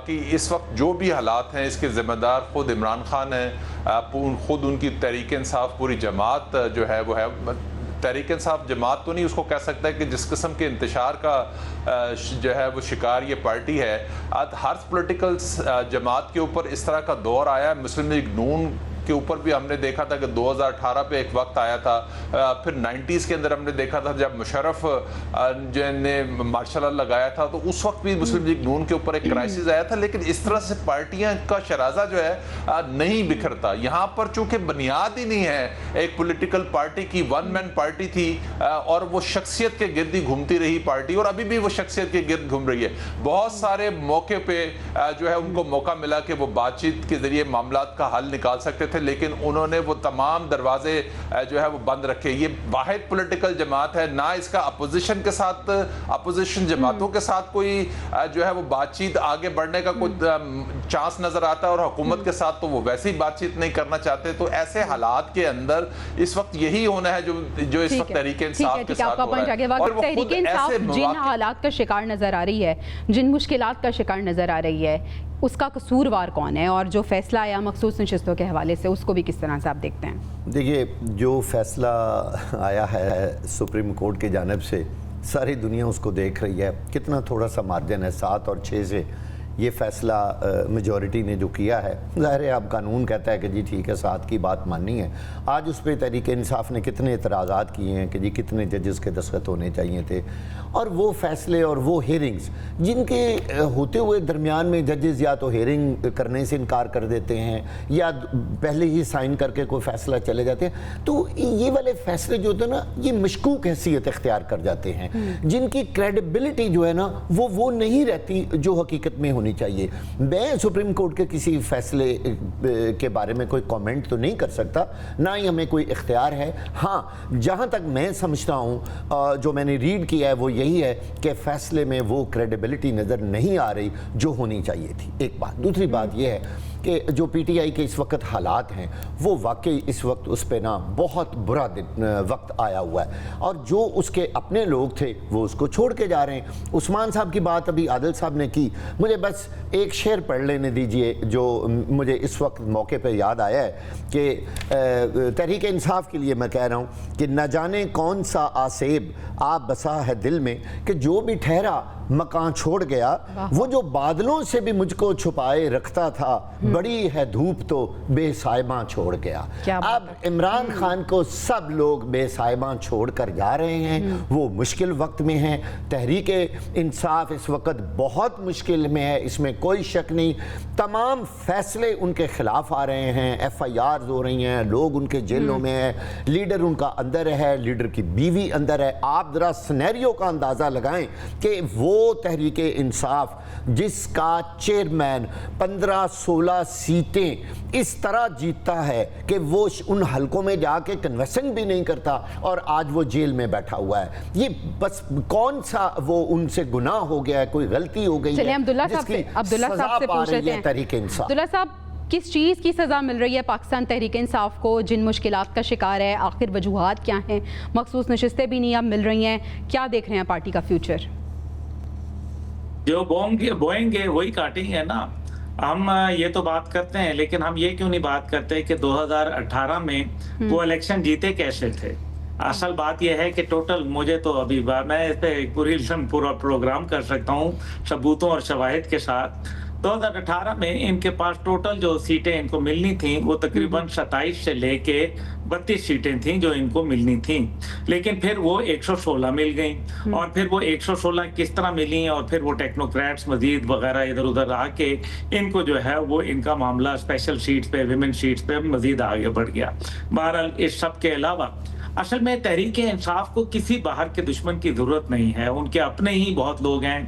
कि इस वक्त जो भी हालात हैं इसके ज़िम्मेदार ख़ुद इमरान खान हैं, ख़ुद उनकी तहरीक इंसाफ पूरी जमात जो है वो है। तहरीक इंसाफ जमात तो नहीं उसको कह सकता है कि जिस किस्म के इंतशार का जो है वो शिकार ये पार्टी है। हर पॉलिटिकल जमात के ऊपर इस तरह का दौर आया है। मुस्लिम लीग नून के ऊपर भी हमने देखा था कि 2018 पे एक वक्त आया था, फिर 90s के अंदर हमने देखा था जब मुशर्रफ ने मार्शल लॉ लगाया था, तो उस वक्त भी मुस्लिम लीग नून के ऊपर एक क्राइसिस आया था। लेकिन इस तरह से पार्टियां का शराजा जो है नहीं बिखरता। यहाँ पर चूंकि बुनियाद ही नहीं है एक पॉलिटिकल पार्टी की, वन मैन पार्टी थी और वो शख्सियत के गिर्द ही घूमती रही पार्टी और अभी भी वो शख्सियत के गिर्द घूम रही है। बहुत सारे मौके पे जो है उनको मौका मिला कि वो बातचीत के जरिए मामलात का हल निकाल सकते थे, लेकिन उन्होंने वो तमाम दरवाजे जो है वो बंद रखे। ये वाहिद पॉलिटिकल जमात है, ना इसका अपोजिशन के साथ, अपोजिशन जमातों के साथ कोई जो है वो बातचीत आगे बढ़ने का कोई चांस नजर आता है और हुकूमत के साथ तो वो वैसे ही बातचीत नहीं करना चाहते। तो ऐसे हालात के अंदर इस वक्त यही होना है जो इस वक्त तहरीक इंसाफ के साथ हो रहा है। और वो तहरीक इंसाफ जिन हालात का शिकार नजर आ रही है, जिन मुश्किलात का शिकार नजर आ रही है, उसका कसूरवार कौन है? और जो फैसला आया मखसूस नशिस्तों के हवाले से उसको भी किस तरह से आप देखते हैं? देखिए, जो फैसला आया है सुप्रीम कोर्ट की जानिब से, सारी दुनिया उसको देख रही है। कितना थोड़ा सा मार्जिन है, 7 और 6 से ये फ़ैसला मेजॉरिटी ने जो किया है। ज़ाहिर है अब कानून कहता है कि जी ठीक है 7 की बात माननी है। आज उस पर तहरीक इंसाफ ने कितने एतराज़ात किए हैं कि जी कितने जजेस के दस्तखत होने चाहिए थे, और वो फ़ैसले और वो हेयरिंग्स जिनके होते हुए दरमियान में जजेस या तो हेयरिंग करने से इनकार कर देते हैं या पहले ही साइन करके कोई फ़ैसला चले जाते हैं। तो ये वाले फ़ैसले जो होते हैं ना, ये मशकूक हैसियत इख्तियार कर जाते हैं, जिनकी क्रेडिबिलिटी जो है ना वो नहीं रहती जो हकीकत में होनी चाहिए। मैं सुप्रीम कोर्ट के किसी फैसले के बारे में कोई कमेंट तो नहीं कर सकता, ना ही हमें कोई इख्तियार है। हाँ, जहाँ तक मैं समझता हूँ, जो मैंने रीड किया है वो यही है कि फ़ैसले में वो क्रेडिबिलिटी नज़र नहीं आ रही जो होनी चाहिए थी। एक बात। दूसरी बात यह है کہ جو پی ٹی آئی کے اس وقت حالات ہیں وہ واقعی اس وقت اس پہ نا بہت برا وقت آیا ہوا ہے، اور جو اس کے اپنے لوگ تھے وہ اس کو چھوڑ کے جا رہے ہیں۔ عثمان صاحب کی بات ابھی عادل صاحب نے کی، مجھے بس ایک شعر پڑھ لینے دیجئے جو مجھے اس وقت موقع پہ یاد آیا ہے کہ تحریک انصاف کے لیے میں کہہ رہا ہوں کہ نہ جانے کون سا آسیب آپ بسا ہے دل میں کہ جو بھی ٹھہرا مکان چھوڑ گیا، وہ جو بادلوں سے بھی مجھ کو چھپائے رکھتا تھا، بڑی ہے دھوپ تو بے سائباں چھوڑ گیا۔ اب عمران خان کو سب لوگ بے سائباں چھوڑ کر جا رہے ہیں، وہ مشکل وقت میں ہیں۔ تحریک انصاف اس وقت بہت مشکل میں ہے، اس میں کوئی شک نہیں۔ تمام فیصلے ان کے خلاف آ رہے ہیں، ایف آئی آرز ہو رہی ہیں، لوگ ان کے جیلوں میں ہیں، لیڈر ان کا اندر ہے، لیڈر کی بیوی اندر ہے۔ آپ ذرا سینیریو کا اندازہ لگائیں کہ وہ تحریک انصاف جس کا چیئرمین 15-16 سیٹیں اس طرح جیتتا ہے کہ وہ ان حلقوں میں جا کے کنویسن بھی نہیں کرتا، اور آج وہ جیل میں بیٹھا ہوا ہے۔ یہ بس کون سا وہ ان سے گناہ ہو گیا ہے، کوئی غلطی ہو گئی ہے جس کی سزا پا رہی ہے تحریک انصاف؟ عبداللہ صاحب، کس چیز کی سزا مل رہی ہے پاکستان تحریک انصاف کو؟ جن مشکلات کا شکار ہے، آخر وجوہات کیا ہیں؟ مخصوص نشستیں بھی نہیں اب مل رہی ہیں، کیا دیکھ رہے ہیں پارٹی کا فیوچر؟ جو بوئیں گے وہی کاٹیں گے نا۔ ہم یہ تو بات کرتے ہیں، لیکن ہم یہ کیوں نہیں بات کرتے کہ 2018 میں وہ الیکشن جیتے کیسے تھے؟ اصل بات یہ ہے کہ ٹوٹل مجھے تو ابھی میں اس پہ پورا پروگرام کر سکتا ہوں ثبوتوں اور شواہد کے ساتھ۔ 2018 میں ان کے پاس ٹوٹل جو سیٹیں ان کو ملنی تھیں وہ تقریباً 27 سے لے کے 32 سیٹیں تھیں جو ان کو ملنی تھیں، لیکن پھر وہ 116 مل گئیں۔ اور پھر وہ 116 کس طرح ملی، اور پھر وہ ٹیکنوکریٹس مزید وغیرہ ادھر ادھر آ کے ان کو جو ہے وہ ان کا معاملہ اسپیشل سیٹس پہ، ویمن سیٹس پہ مزید آگے بڑھ گیا۔ بہرحال اس سب کے علاوہ اصل میں تحریک انصاف کو کسی باہر کے دشمن کی ضرورت نہیں ہے، ان کے اپنے ہی بہت لوگ ہیں۔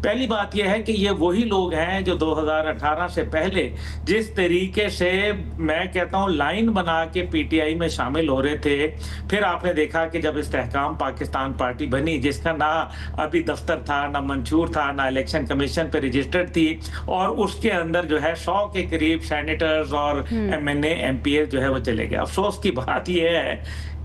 پہلی بات یہ ہے کہ یہ وہی لوگ ہیں جو 2018 سے پہلے جس طریقے سے میں کہتا ہوں لائن بنا کے پی ٹی آئی میں شامل ہو رہے تھے، پھر آپ نے دیکھا کہ جب استحکام پاکستان پارٹی بنی، جس کا نہ ابھی دفتر تھا، نہ منشور تھا، نہ الیکشن کمیشن پہ رجسٹرڈ تھی، اور اس کے اندر جو ہے 100 کے قریب سینیٹرز اور M N A M P A جو ہے وہ چلے گئے۔ افسوس کی بات یہ ہے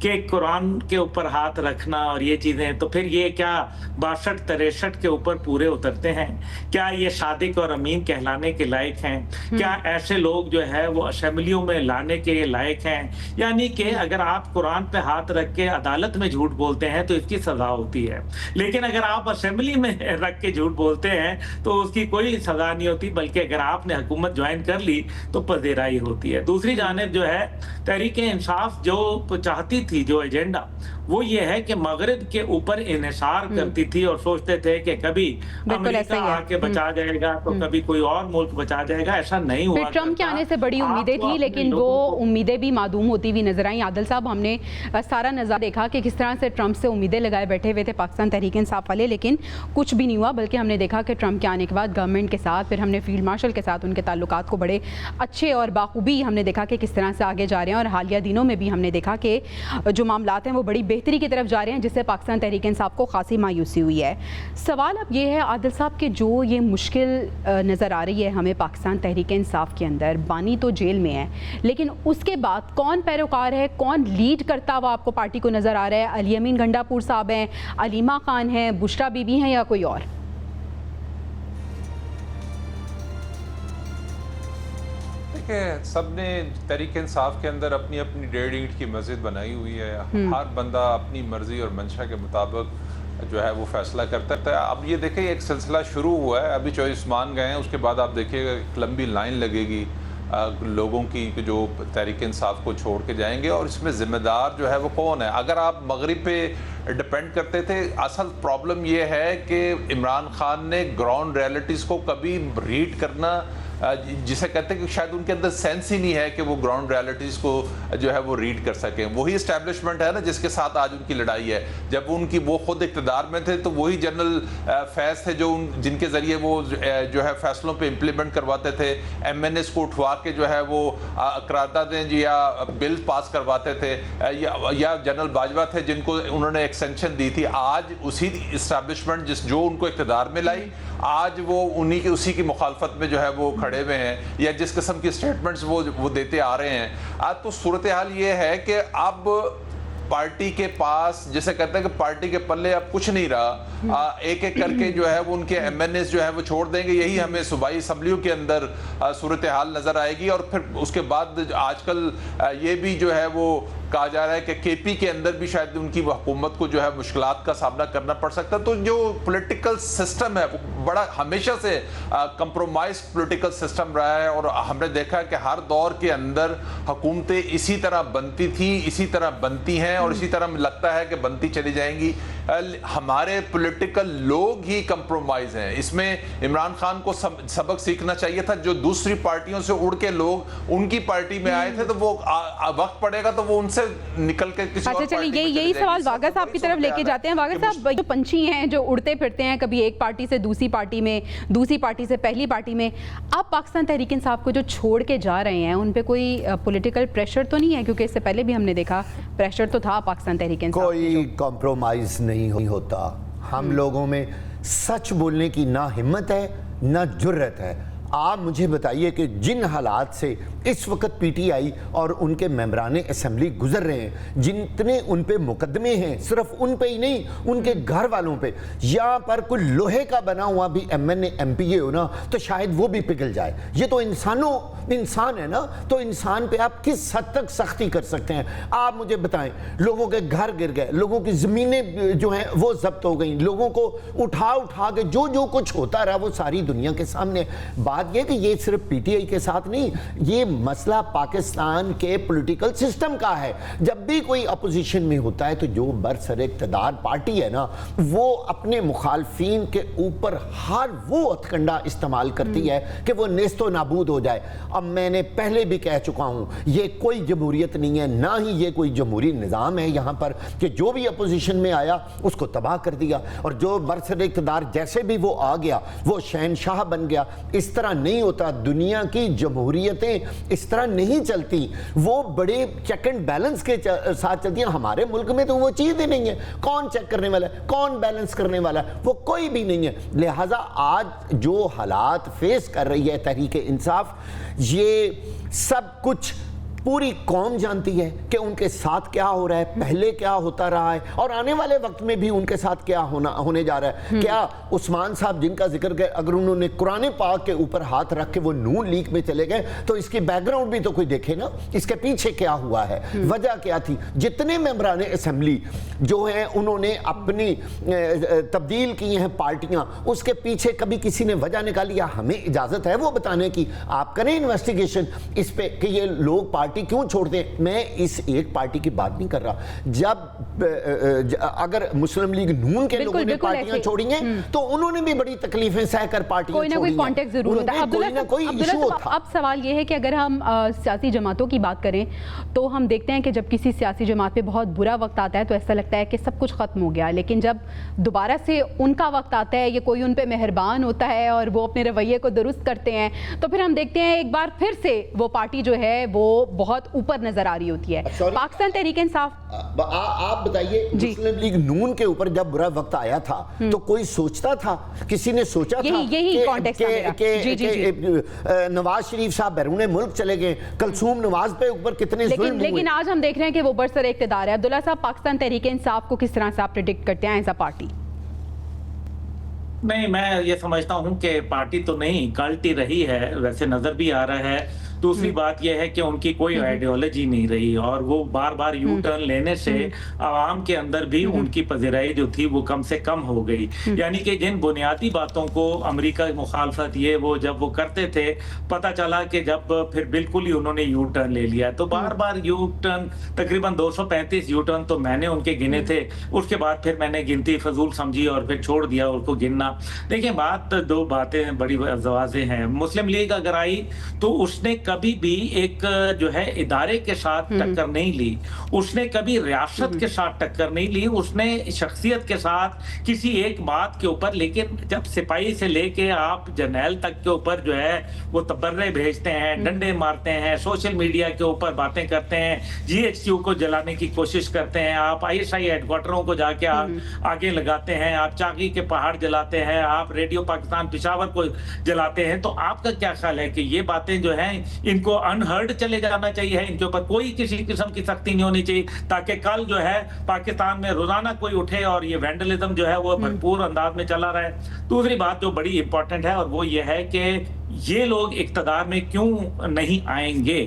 کہ قرآن کے اوپر ہاتھ رکھنا اور یہ چیزیں، تو پھر یہ کیا 62-63 کے اوپر پورے اترتے ہیں؟ کیا یہ صادق اور امین کہلانے کے لائق ہیں؟ کیا ایسے لوگ جو ہے وہ اسمبلیوں میں لانے کے لائق ہیں؟ یعنی کہ اگر آپ قرآن پہ ہاتھ رکھ کے عدالت میں جھوٹ بولتے ہیں تو اس کی سزا ہوتی ہے، لیکن اگر آپ اسمبلی میں رکھ کے جھوٹ بولتے ہیں تو اس کی کوئی سزا نہیں ہوتی، بلکہ اگر آپ نے حکومت جوائن کر لی تو پذیرائی ہوتی ہے۔ دوسری جانب جو ہے تحریک انصاف جو چاہتی تھی، جو ایجنڈا، وہ یہ ہے کہ مغرب کے اوپر انحصار کرتی تھی اور سوچتے تھے کہ کبھی امریکہ آ کے بچا جائے گا تو کبھی کوئی اور ملک بچا جائے گا۔ ایسا نہیں ہوا۔ ٹرمپ کے آنے سے بڑی امیدیں تھیں، لیکن وہ امیدیں بھی معدوم ہوتی ہوئی نظر آئیں۔ عادل صاحب، ہم نے سارا نظارہ دیکھا کہ کس طرح سے ٹرمپ سے امیدیں لگائے بیٹھے ہوئے تھے پاکستان تحریک انصاف والے، لیکن کچھ بھی نہیں ہوا، بلکہ ہم نے دیکھا کہ ٹرمپ کے آنے کے بعد گورنمنٹ کے ساتھ، پھر ہم نے فیلڈ مارشل کے ساتھ ان کے تعلقات کو بڑے اچھے اور باخوبی ہم نے دیکھا کہ کس طرح سے آگے جا رہے ہیں، اور حالیہ دنوں میں بھی ہم نے دیکھا کہ جو معاملات ہیں وہ بڑی بہتری کی طرف جا رہے ہیں، جس سے پاکستان تحریک انصاف کو خاصی مایوسی ہوئی ہے۔ سوال اب یہ ہے عادل صاحب کہ جو یہ مشکل نظر آ رہی ہے ہمیں پاکستان تحریک انصاف کے اندر، بانی تو جیل میں ہے، لیکن اس کے بعد کون پیروکار ہے، کون لیڈ کرتا ہوا آپ کو پارٹی کو نظر آ رہا ہے؟ علی امین گنڈا پور صاحب ہیں، علیمہ خان ہیں، بشرا بی بی ہیں، یا کوئی اور؟ سب نے تحریک انصاف کے اندر اپنی اپنی 1.5 اینٹ کی مسجد بنائی ہوئی ہے، ہر بندہ اپنی مرضی اور منشا کے مطابق جو ہے وہ فیصلہ کرتا ہے۔ اب یہ دیکھیں ایک سلسلہ شروع ہوا ہے، ابھی چوائس مان گئے ہیں، اس کے بعد آپ دیکھیے گا ایک لمبی لائن لگے گی لوگوں کی جو تحریک انصاف کو چھوڑ کے جائیں گے، اور اس میں ذمہ دار جو ہے وہ کون ہے؟ اگر آپ مغرب پہ ڈپینڈ کرتے تھے، اصل پرابلم یہ ہے کہ عمران خان نے گراؤنڈ ریئلٹیز کو کبھی ریڈ کرنا، جسے کہتے ہیں کہ شاید ان کے اندر سینس ہی نہیں ہے کہ وہ گراؤنڈ ریئلٹیز کو جو ہے وہ ریڈ کر سکیں۔ وہی اسٹیبلشمنٹ ہے نا جس کے ساتھ آج ان کی لڑائی ہے۔ جب ان کی وہ خود اقتدار میں تھے تو وہی جنرل فیض تھے جو جن کے ذریعے وہ جو ہے فیصلوں پہ امپلیمنٹ کرواتے تھے، ایم این ایس کو اٹھوا کے جو ہے وہ قراردادیں یا بل پاس کرواتے تھے، یا جنرل باجوہ تھے جن کو انہوں نے ایکسٹینشن دی تھی۔ آج اسی اسٹیبلشمنٹ جو ان کو اقتدار میں لائی، آج وہ انہی کی اسی کی مخالفت میں جو ہے وہ کھڑے ہوئے ہیں یا جس قسم کی سٹیٹمنٹس وہ دیتے آ رہے ہیں. آج تو صورتحال یہ ہے کہ اب پارٹی کے پاس جیسے کہتے ہیں کہ پارٹی کے پلے اب کچھ نہیں رہا, ایک ایک کر کے جو ہے وہ ان کے ایم این ایز جو ہے وہ چھوڑ دیں گے. یہی ہمیں صوبائی اسمبلیوں کے اندر صورتحال نظر آئے گی. اور پھر اس کے بعد آج کل یہ بھی جو ہے وہ کہا جا رہا ہے کہ کے پی کے اندر بھی شاید ان کی حکومت کو جو ہے مشکلات کا سامنا کرنا پڑ سکتا ہے. تو جو پولیٹیکل سسٹم ہے وہ بڑا ہمیشہ سے کمپرومائز پولیٹیکل سسٹم رہا ہے, اور ہم نے دیکھا ہے کہ ہر دور کے اندر حکومتیں اسی طرح بنتی تھیں, اسی طرح بنتی ہیں اور اسی طرح لگتا ہے کہ بنتی چلی جائیں گی. ہمارے پولیٹیکل لوگ ہی کمپرومائز ہیں. اس میں عمران خان کو سبق سیکھنا چاہیے تھا. جو دوسری پارٹیوں سے اڑ کے لوگ ان کی پارٹی میں آئے تھے تو وہ وقت پڑے گا تو وہ ان سے نکل کے کسی اور پارٹی میں یہی سوال واغا صاحب کی طرف لے کے جاتے ہیں. واغا صاحب جو پنچھی ہیں جو اڑتے پھرتے ہیں کبھی ایک پارٹی سے دوسری پارٹی میں, دوسری پارٹی سے پہلی پارٹی میں, آپ پاکستان تحریک انصاف کو جو چھوڑ کے جا رہے ہیں ان پہ کوئی پولیٹیکل پریشر تو نہیں ہے؟ کیونکہ اس سے پہلے بھی ہم نے دیکھا پریشر تو تھا پاکستان تحریک انصاف. کوئی کمپرومائز نہیں ہوتا. ہم لوگوں میں سچ بولنے کی نہ ہمت ہے نہ جرت ہے. آپ مجھے بتائیے کہ جن حالات سے اس وقت پی ٹی آئی اور ان کے ممبران اسمبلی گزر رہے ہیں, جتنے ان پہ مقدمے ہیں, صرف ان پہ ہی نہیں ان کے گھر والوں پہ, یہاں پر کوئی لوہے کا بنا ہوا بھی M N A M P A ہو نا تو شاید وہ بھی پگھل جائے. یہ تو انسان ہے نا, تو انسان پہ آپ کس حد تک سختی کر سکتے ہیں؟ آپ مجھے بتائیں, لوگوں کے گھر گر گئے, لوگوں کی زمینیں جو ہیں وہ ضبط ہو گئیں, لوگوں کو اٹھا کے جو کچھ ہوتا رہا وہ ساری دنیا کے سامنے. بات یہ کہ یہ صرف پی ٹی آئی کے ساتھ نہیں, یہ مسئلہ پاکستان کے پولیٹیکل سسٹم کا ہے. جب بھی کوئی اپوزیشن میں ہوتا ہے تو جو برسر اقتدار پارٹی ہے نا وہ اپنے مخالفین کے اوپر ہر وہ ہتھکنڈا استعمال کرتی ہے کہ وہ نیست و نابود ہو جائے. اب میں نے پہلے بھی کہہ چکا ہوں یہ کوئی جمہوریت نہیں ہے, نہ ہی یہ کوئی جمہوری نظام ہے یہاں پر کہ جو بھی اپوزیشن میں آیا اس کو تباہ کر دیا, اور جو برسر اقتدار جیسے بھی وہ آ گیا وہ شہنشاہ بن گیا. اس طرح نہیں ہوتا. دنیا کی جمہوریتیں اس طرح نہیں چلتی, وہ بڑے چیک اینڈ بیلنس کے ساتھ چلتی ہیں. ہمارے ملک میں تو وہ چیز ہی نہیں ہے. کون چیک کرنے والا ہے, کون بیلنس کرنے والا ہے؟ وہ کوئی بھی نہیں ہے. لہٰذا آج جو حالات فیس کر رہی ہے تحریک انصاف, یہ سب کچھ پوری قوم جانتی ہے کہ ان کے ساتھ کیا ہو رہا ہے, پہلے کیا ہوتا رہا ہے اور آنے والے وقت میں بھی ان کے ساتھ کیا ہونے جا رہا ہے. کیا عثمان صاحب جن کا ذکر گئے, اگر انہوں نے قرآن پاک کے اوپر ہاتھ رکھ کے وہ نون لیگ میں چلے گئے تو اس کی بیک گراؤنڈ بھی تو کوئی دیکھے نا, اس کے پیچھے کیا ہوا ہے, وجہ کیا تھی. جتنے ممبران اسمبلی جو ہیں انہوں نے اپنی تبدیل کی ہیں پارٹیاں, اس کے پیچھے کبھی کسی نے وجہ نکالی یا ہمیں اجازت ہے وہ بتانے کی؟ آپ کریں انویسٹیگیشن اس پہ کہ یہ لوگ پارٹی کیوں چھوڑتے ہیں. میں اس ایک پارٹی کی بات نہیں کر رہا. جب اگر مسلم لیگ نون کے لوگوں نے پارٹیاں چھوڑی ہیں تو انہوں نے بھی بڑی تکلیفیں سہ کر پارٹیاں چھوڑی ہیں. کوئی نہ کوئی کانٹیکٹ ضرور ہوتا ہے. کوئی نہ کوئی ایشو ہوتا. اب سوال یہ ہے کہ اگر ہم سیاسی جماعتوں کی بات کریں تو ہم دیکھتے ہیں کہ جب کسی سیاسی جماعت پہ بہت برا وقت آتا ہے تو ایسا لگتا ہے کہ سب کچھ ختم ہو گیا, لیکن جب دوبارہ سے ان کا وقت آتا ہے, یہ کوئی ان پہ مہربان ہوتا ہے اور وہ اپنے رویے کو درست کرتے ہیں, تو پھر ہم دیکھتے ہیں ایک بار پھر سے وہ پارٹی جو ہے وہ بہت اوپر نظر آ رہی ہوتی ہے. پاکستان تحریک انصاف, آپ بتائیے, مسلم لیگ نون کے اوپر جب برا وقت آیا تھا تو کوئی سوچتا تھا, کسی نے سوچا تھا کہ نواز شریف صاحب بیرون ملک چلے گئے, کلثوم نواز پہ اوپر کتنے ظلم ہوئے. لیکن آج ہم دیکھ رہے ہیں کہ وہ برسر اقتدار ہے. عبداللہ صاحب, پاکستان تحریک انصاف کو کس طرح سے آپ پریڈکٹ کرتے ہیں ایز اے پارٹی؟ نہیں, میں یہ سمجھتا ہوں کہ پارٹی تو نہیں, کلٹ ہی رہی ہے, ویسے نظر بھی آ رہا ہے. دوسری بات یہ ہے کہ ان کی کوئی آئیڈیالوجی نہیں رہی اور وہ بار بار یو ٹرن لینے سے عوام کے اندر بھی ان کی پذیرائی جو تھی وہ کم سے کم ہو گئی. یعنی کہ جن بنیادی باتوں کو امریکہ مخالفت یہ وہ جب وہ کرتے تھے, پتہ چلا کہ جب پھر بالکل ہی انہوں نے یو ٹرن لے لیا. تو بار بار یو ٹرن, تقریباً 235 یو ٹرن تو میں نے ان کے گنے تھے. اس کے بعد پھر میں نے گنتی فضول سمجھی اور پھر چھوڑ دیا ان کو گننا. دیکھیں, بات دو باتیں بڑی واضح ہیں. مسلم لیگ اگر آئی تو اس نے कभी भी एक जो है इदारे के साथ टक्कर नहीं ली, उसने कभी रियासत के साथ टक्कर नहीं ली, उसने शख्सियत के साथ किसी एक बात के ऊपर। लेकिन जब सिपाही से लेके आप जर्नैल तक के ऊपर जो है वो तबर्रे भेजते हैं, डंडे मारते हैं, सोशल मीडिया के ऊपर बातें करते हैं, GHQ को जलाने की कोशिश करते हैं, आप ISI हेडक्वार्टरों को जाके आगे लगाते हैं, आप चाकी के पहाड़ जलाते हैं, आप रेडियो पाकिस्तान पेशावर को जलाते हैं, तो आपका क्या ख्याल है कि ये बातें जो हैं इनको अनहर्ड चले जाना चाहिए, इनके ऊपर कोई किसी किस्म की सख्ती नहीं होनी चाहिए, ताकि कल जो है पाकिस्तान में रोजाना कोई उठे और ये वैंडलिज्म जो है वो भरपूर अंदाज में चला रहा है। दूसरी बात जो बड़ी इंपॉर्टेंट है और वो ये है कि ये लोग इक्तदार में क्यों नहीं आएंगे।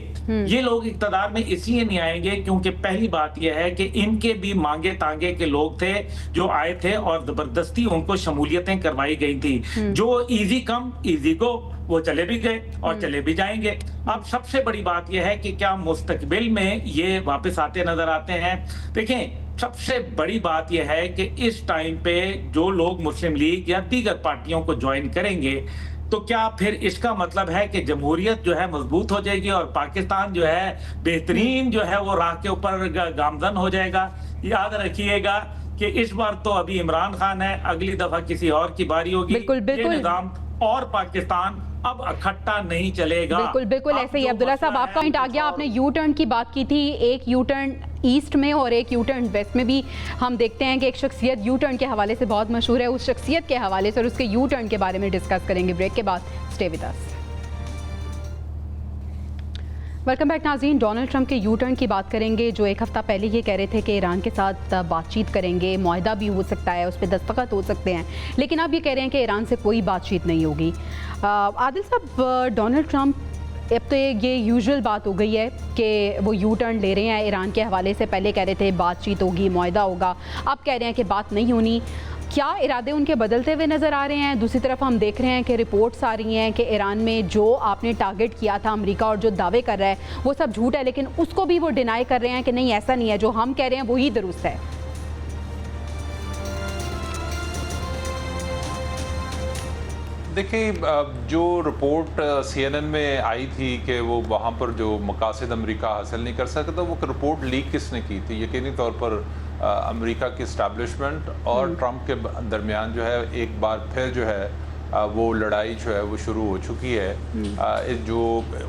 ये लोग इक्तदार में इसलिए नहीं आएंगे क्योंकि पहली बात यह है कि इनके भी मांगे तांगे के लोग थे जो आए थे और जबरदस्ती उनको शमूलियतें करवाई गई थी। जो इजी कम इजी गो, वो चले भी गए और चले भी जाएंगे। अब सबसे बड़ी बात यह है कि क्या मुस्तकबिल में ये वापस आते नजर आते हैं। देखें, सबसे बड़ी बात यह है कि इस टाइम पे जो लोग मुस्लिम लीग या दीगर पार्टियों को ज्वाइन करेंगे, तो क्या फिर इसका मतलब है कि जमहूरियत जो है मजबूत हो जाएगी और पाकिस्तान जो है बेहतरीन जो है वो राह के ऊपर गामजन हो जाएगा। याद रखिएगा कि इस बार तो अभी इमरान खान है, अगली दफा किसी और की बारी होगी। बिल्कुल बिल्कुल, ये निजाम और पाकिस्तान अब इकट्ठा नहीं चलेगा। बिल्कुल बिल्कुल ऐसे ही। अब्दुल्ला साहब, आपका पॉइंट आ गया। आपने यू टर्न की बात की थी, एक यू टर्न ईस्ट में और एक यू टर्न वेस्ट में भी हम देखते हैं कि एक शख्सियत यू टर्न के हवाले से बहुत मशहूर है। उस शख्सियत के हवाले से और उसके यू टर्न के बारे में डिस्कस करेंगे ब्रेक के बाद। Stay with us. Welcome back नाज़रीन। डोनाल्ड ट्रंप के यू टर्न की बात करेंगे, जो एक हफ्ता पहले ये कह रहे थे कि ईरान के साथ बातचीत करेंगे, मुआहदा भी हो सकता है, उस पर दस्तखत हो सकते हैं, लेकिन अब ये कह रहे हैं कि ईरान से कोई बातचीत नहीं होगी। आदिल साहब, डोनाल्ड ट्रंप, अब तो ये यूजुअल बात हो गई है कि वो यू टर्न ले रहे हैं ईरान के हवाले से। पहले कह रहे थे बातचीत होगी, मुआहदा होगा, अब कह रहे हैं कि बात नहीं होनी। क्या इरादे उनके बदलते हुए नज़र आ रहे हैं? दूसरी तरफ हम देख रहे हैं कि रिपोर्ट्स आ रही हैं कि ईरान में जो आपने टारगेट किया था अमेरिका और जो दावे कर रहा है वो सब झूठ है, लेकिन उसको भी वो डिनाई कर रहे हैं कि नहीं ऐसा नहीं है, जो हम कह रहे हैं वही दुरुस्त है। देखिए, जो रिपोर्ट CNN में आई थी कि वो वहाँ पर जो मकासद अमेरिका हासिल नहीं कर सकता, वो रिपोर्ट लीक किसने की थी? यकीनी तौर पर अमेरिका की इस्टेब्लिशमेंट और ट्रंप के दरमियान जो है एक बार फिर जो है वो लड़ाई जो है वो शुरू हो चुकी है। जो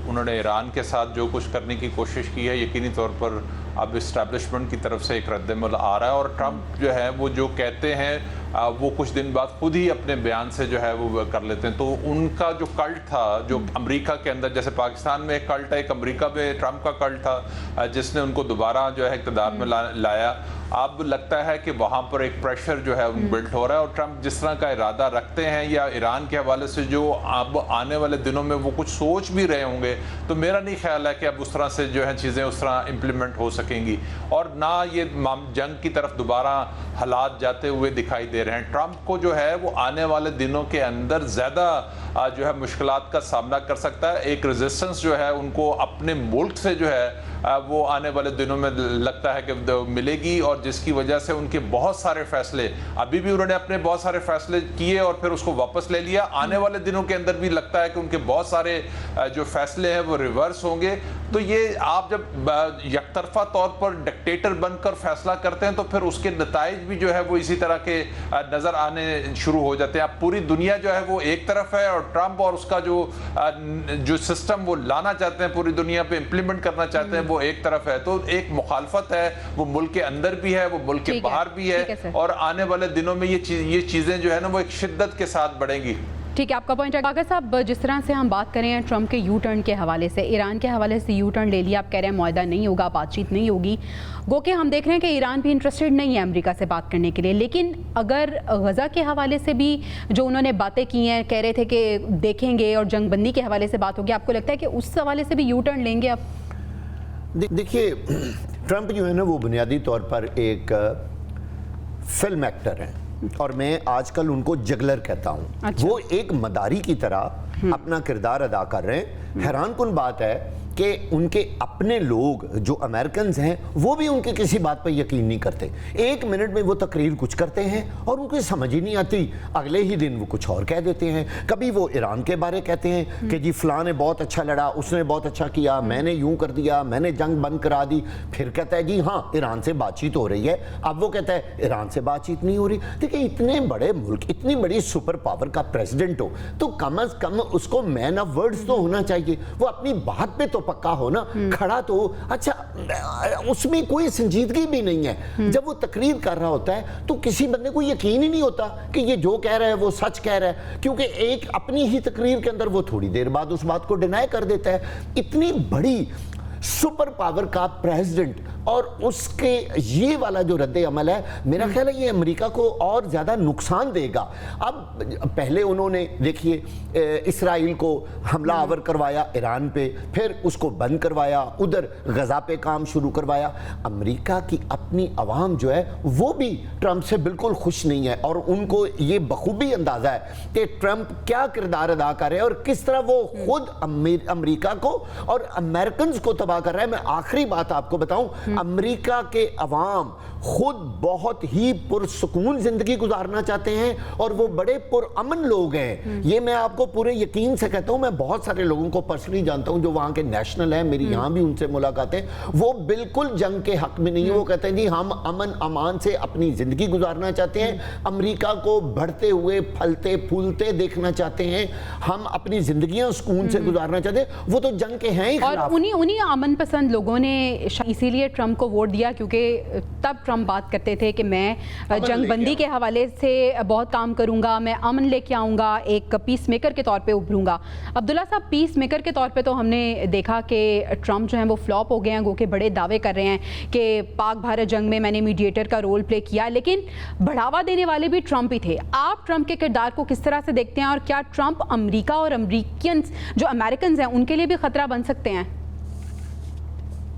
उन्होंने ईरान के साथ जो कुछ करने की कोशिश की है, यकीनी तौर पर अब इस्टेब्लिशमेंट की तरफ से एक रद्दमल आ रहा है। और ट्रंप जो है वो जो कहते हैं वो कुछ दिन बाद खुद ही अपने बयान से जो है वो कर लेते हैं। तो उनका जो कल्ट था, जो अमेरिका के अंदर, जैसे पाकिस्तान में एक कल्ट है, एक अमेरिका में ट्रंप का कल्ट था जिसने उनको दोबारा जो है इक़्तिदार में लाया। अब लगता है कि वहाँ पर एक प्रेशर जो है बिल्ट हो रहा है और ट्रंप जिस तरह का इरादा रखते हैं या ईरान के हवाले से जो अब आने वाले दिनों में वो कुछ सोच भी रहे होंगे, तो मेरा नहीं ख्याल है कि अब उस तरह से जो है चीज़ें उस तरह इम्प्लीमेंट हो सकेंगी और ना ये जंग की तरफ दोबारा हालात जाते हुए दिखाई दे रहे हैं। ट्रंप को जो है वो आने वाले दिनों के अंदर ज़्यादा जो है मुश्किलात का सामना कर सकता है। एक रेजिस्टेंस जो है उनको अपने मुल्क से जो है वो आने वाले दिनों में लगता है कि मिलेगी और जिसकी वजह से उनके बहुत सारे फैसले, अभी भी उन्होंने अपने बहुत सारे फैसले किए और फिर उसको वापस ले लिया, आने वाले दिनों के अंदर भी लगता है कि उनके बहुत सारे जो फैसले हैं वो रिवर्स होंगे। तो ये आप जब यकतरफा तौर पर डिक्टेटर बनकर फैसला करते हैं तो फिर उसके नताइज भी जो है वो इसी तरह के नज़र आने शुरू हो जाते हैं। अब पूरी दुनिया जो है वो एक तरफ है और ट्रंप और उसका जो सिस्टम वो लाना चाहते हैं, पूरी दुनिया पे इम्प्लीमेंट करना चाहते हैं, वो एक तरफ है। तो एक मुखालफत है, वो मुल्क के अंदर भी है, वो मुल्क के बाहर भी है और आने वाले दिनों में ये चीज़ें जो है ना वो एक शिद्दत के साथ बढ़ेंगी। ठीक है, आपका पॉइंट है। अगर साहब, जिस तरह से हम बात करें ट्रंप के यू टर्न के हवाले से, ईरान के हवाले से यू टर्न ले लिया, आप कह रहे हैं मुआहदा नहीं होगा, बातचीत नहीं होगी, गो के हम देख रहे हैं कि ईरान भी इंटरेस्टेड नहीं है अमेरिका से बात करने के लिए। लेकिन अगर गज़ा के हवाले से भी जो उन्होंने बातें की हैं, कह रहे थे कि देखेंगे और जंग बंदी के हवाले से बात होगी, आपको लगता है कि उस हवाले से भी यू टर्न लेंगे अब? देखिए, ट्रंप जो है ना वो बुनियादी तौर पर एक फिल्म एक्टर हैं और मैं आजकल उनको जगलर कहता हूँ। अच्छा। वो एक मदारी की तरह अपना किरदार अदा कर रहे हैं। हैरान कुन बात है کہ ان کے اپنے لوگ جو امریکنز ہیں وہ بھی ان کی کسی بات پہ یقین نہیں کرتے. 1 منٹ میں وہ تقریر کچھ کرتے ہیں اور ان کو سمجھ ہی نہیں آتی, اگلے ہی دن وہ کچھ اور کہہ دیتے ہیں. کبھی وہ ایران کے بارے کہتے ہیں کہ جی فلاں نے بہت اچھا لڑا, اس نے بہت اچھا کیا, میں نے یوں کر دیا, میں نے جنگ بند کرا دی. پھر کہتا ہے جی ہاں ایران سے بات چیت ہو رہی ہے. اب وہ کہتا ہے ایران سے بات چیت نہیں ہو رہی. دیکھیں اتنے بڑے ملک, اتنی بڑی سپر پاور کا پریزیڈنٹ ہو تو کم از کم اس کو مین آف ورڈز تو ہونا چاہیے, وہ اپنی بات پہ تو پکا ہو نا, کھڑا تو. اچھا اس میں کوئی سنجیدگی بھی نہیں ہے. جب وہ تقریر کر رہا ہوتا ہے تو کسی بندے کو یقین ہی نہیں ہوتا کہ یہ جو کہہ رہا ہے وہ سچ کہہ رہا ہے, کیونکہ ایک اپنی ہی تقریر کے اندر وہ تھوڑی دیر بعد اس بات کو ڈینائی کر دیتا ہے. اتنی بڑی سپر پاور کا پریزیڈنٹ اور اس کے یہ والا جو رد عمل ہے, میرا خیال ہے یہ امریکہ کو اور زیادہ نقصان دے گا. اب پہلے انہوں نے دیکھیے اسرائیل کو حملہ آور کروایا ایران پہ, پھر اس کو بند کروایا, ادھر غزہ پہ کام شروع کروایا. امریکہ کی اپنی عوام جو ہے وہ بھی ٹرمپ سے بالکل خوش نہیں ہے, اور ان کو یہ بخوبی اندازہ ہے کہ ٹرمپ کیا کردار ادا کر رہے ہیں اور کس طرح وہ خود امریکہ کو اور امریکنز کو تباہ کر رہا ہے. میں آخری بات آپ کو بتاؤں, امریکہ کے عوام خود بہت ہی پرسکون زندگی گزارنا چاہتے ہیں اور وہ بڑے پرامن لوگ ہیں. یہ میں آپ کو پورے یقین سے کہتا ہوں, میں بہت سارے لوگوں کو پرسنلی جانتا ہوں جو وہاں کے نیشنل ہیں, میری یہاں بھی ان سے ملاقاتیں, وہ بالکل جنگ کے حق میں نہیں ہیں. وہ کہتے ہیں جی ہم امن امان سے اپنی زندگی گزارنا چاہتے ہیں, امریکہ کو بڑھتے ہوئے پھلتے پھولتے دیکھنا چاہتے ہیں, ہم اپنی زندگیاں سکون سے گزارنا چاہتے ہیں. وہ تو جنگ کے ہیں ہی خلاف. اور انہی امن پسند لوگوں نے اسی لیے ٹرمپ کو ووٹ دیا, کیونکہ تب ٹرمپ بات کرتے تھے کہ میں جنگ بندی کے حوالے سے بہت کام کروں گا, میں امن لے کے آؤں گا, ایک پیس میکر کے طور پہ ابھروں گا. عبداللہ صاحب, پیس میکر کے طور پہ تو ہم نے دیکھا کہ ٹرمپ جو ہیں وہ فلاپ ہو گئے ہیں, گو کہ بڑے دعوے کر رہے ہیں کہ پاک بھارت جنگ میں نے میڈیٹر کا رول پلے کیا, لیکن بڑھاوا دینے والے بھی ٹرمپ ہی تھے. آپ ٹرمپ کے کردار کو کس طرح سے دیکھتے ہیں, اور کیا ٹرمپ امریکہ اور امریکنز ہیں ان کے لیے بھی خطرہ بن سکتے ہیں؟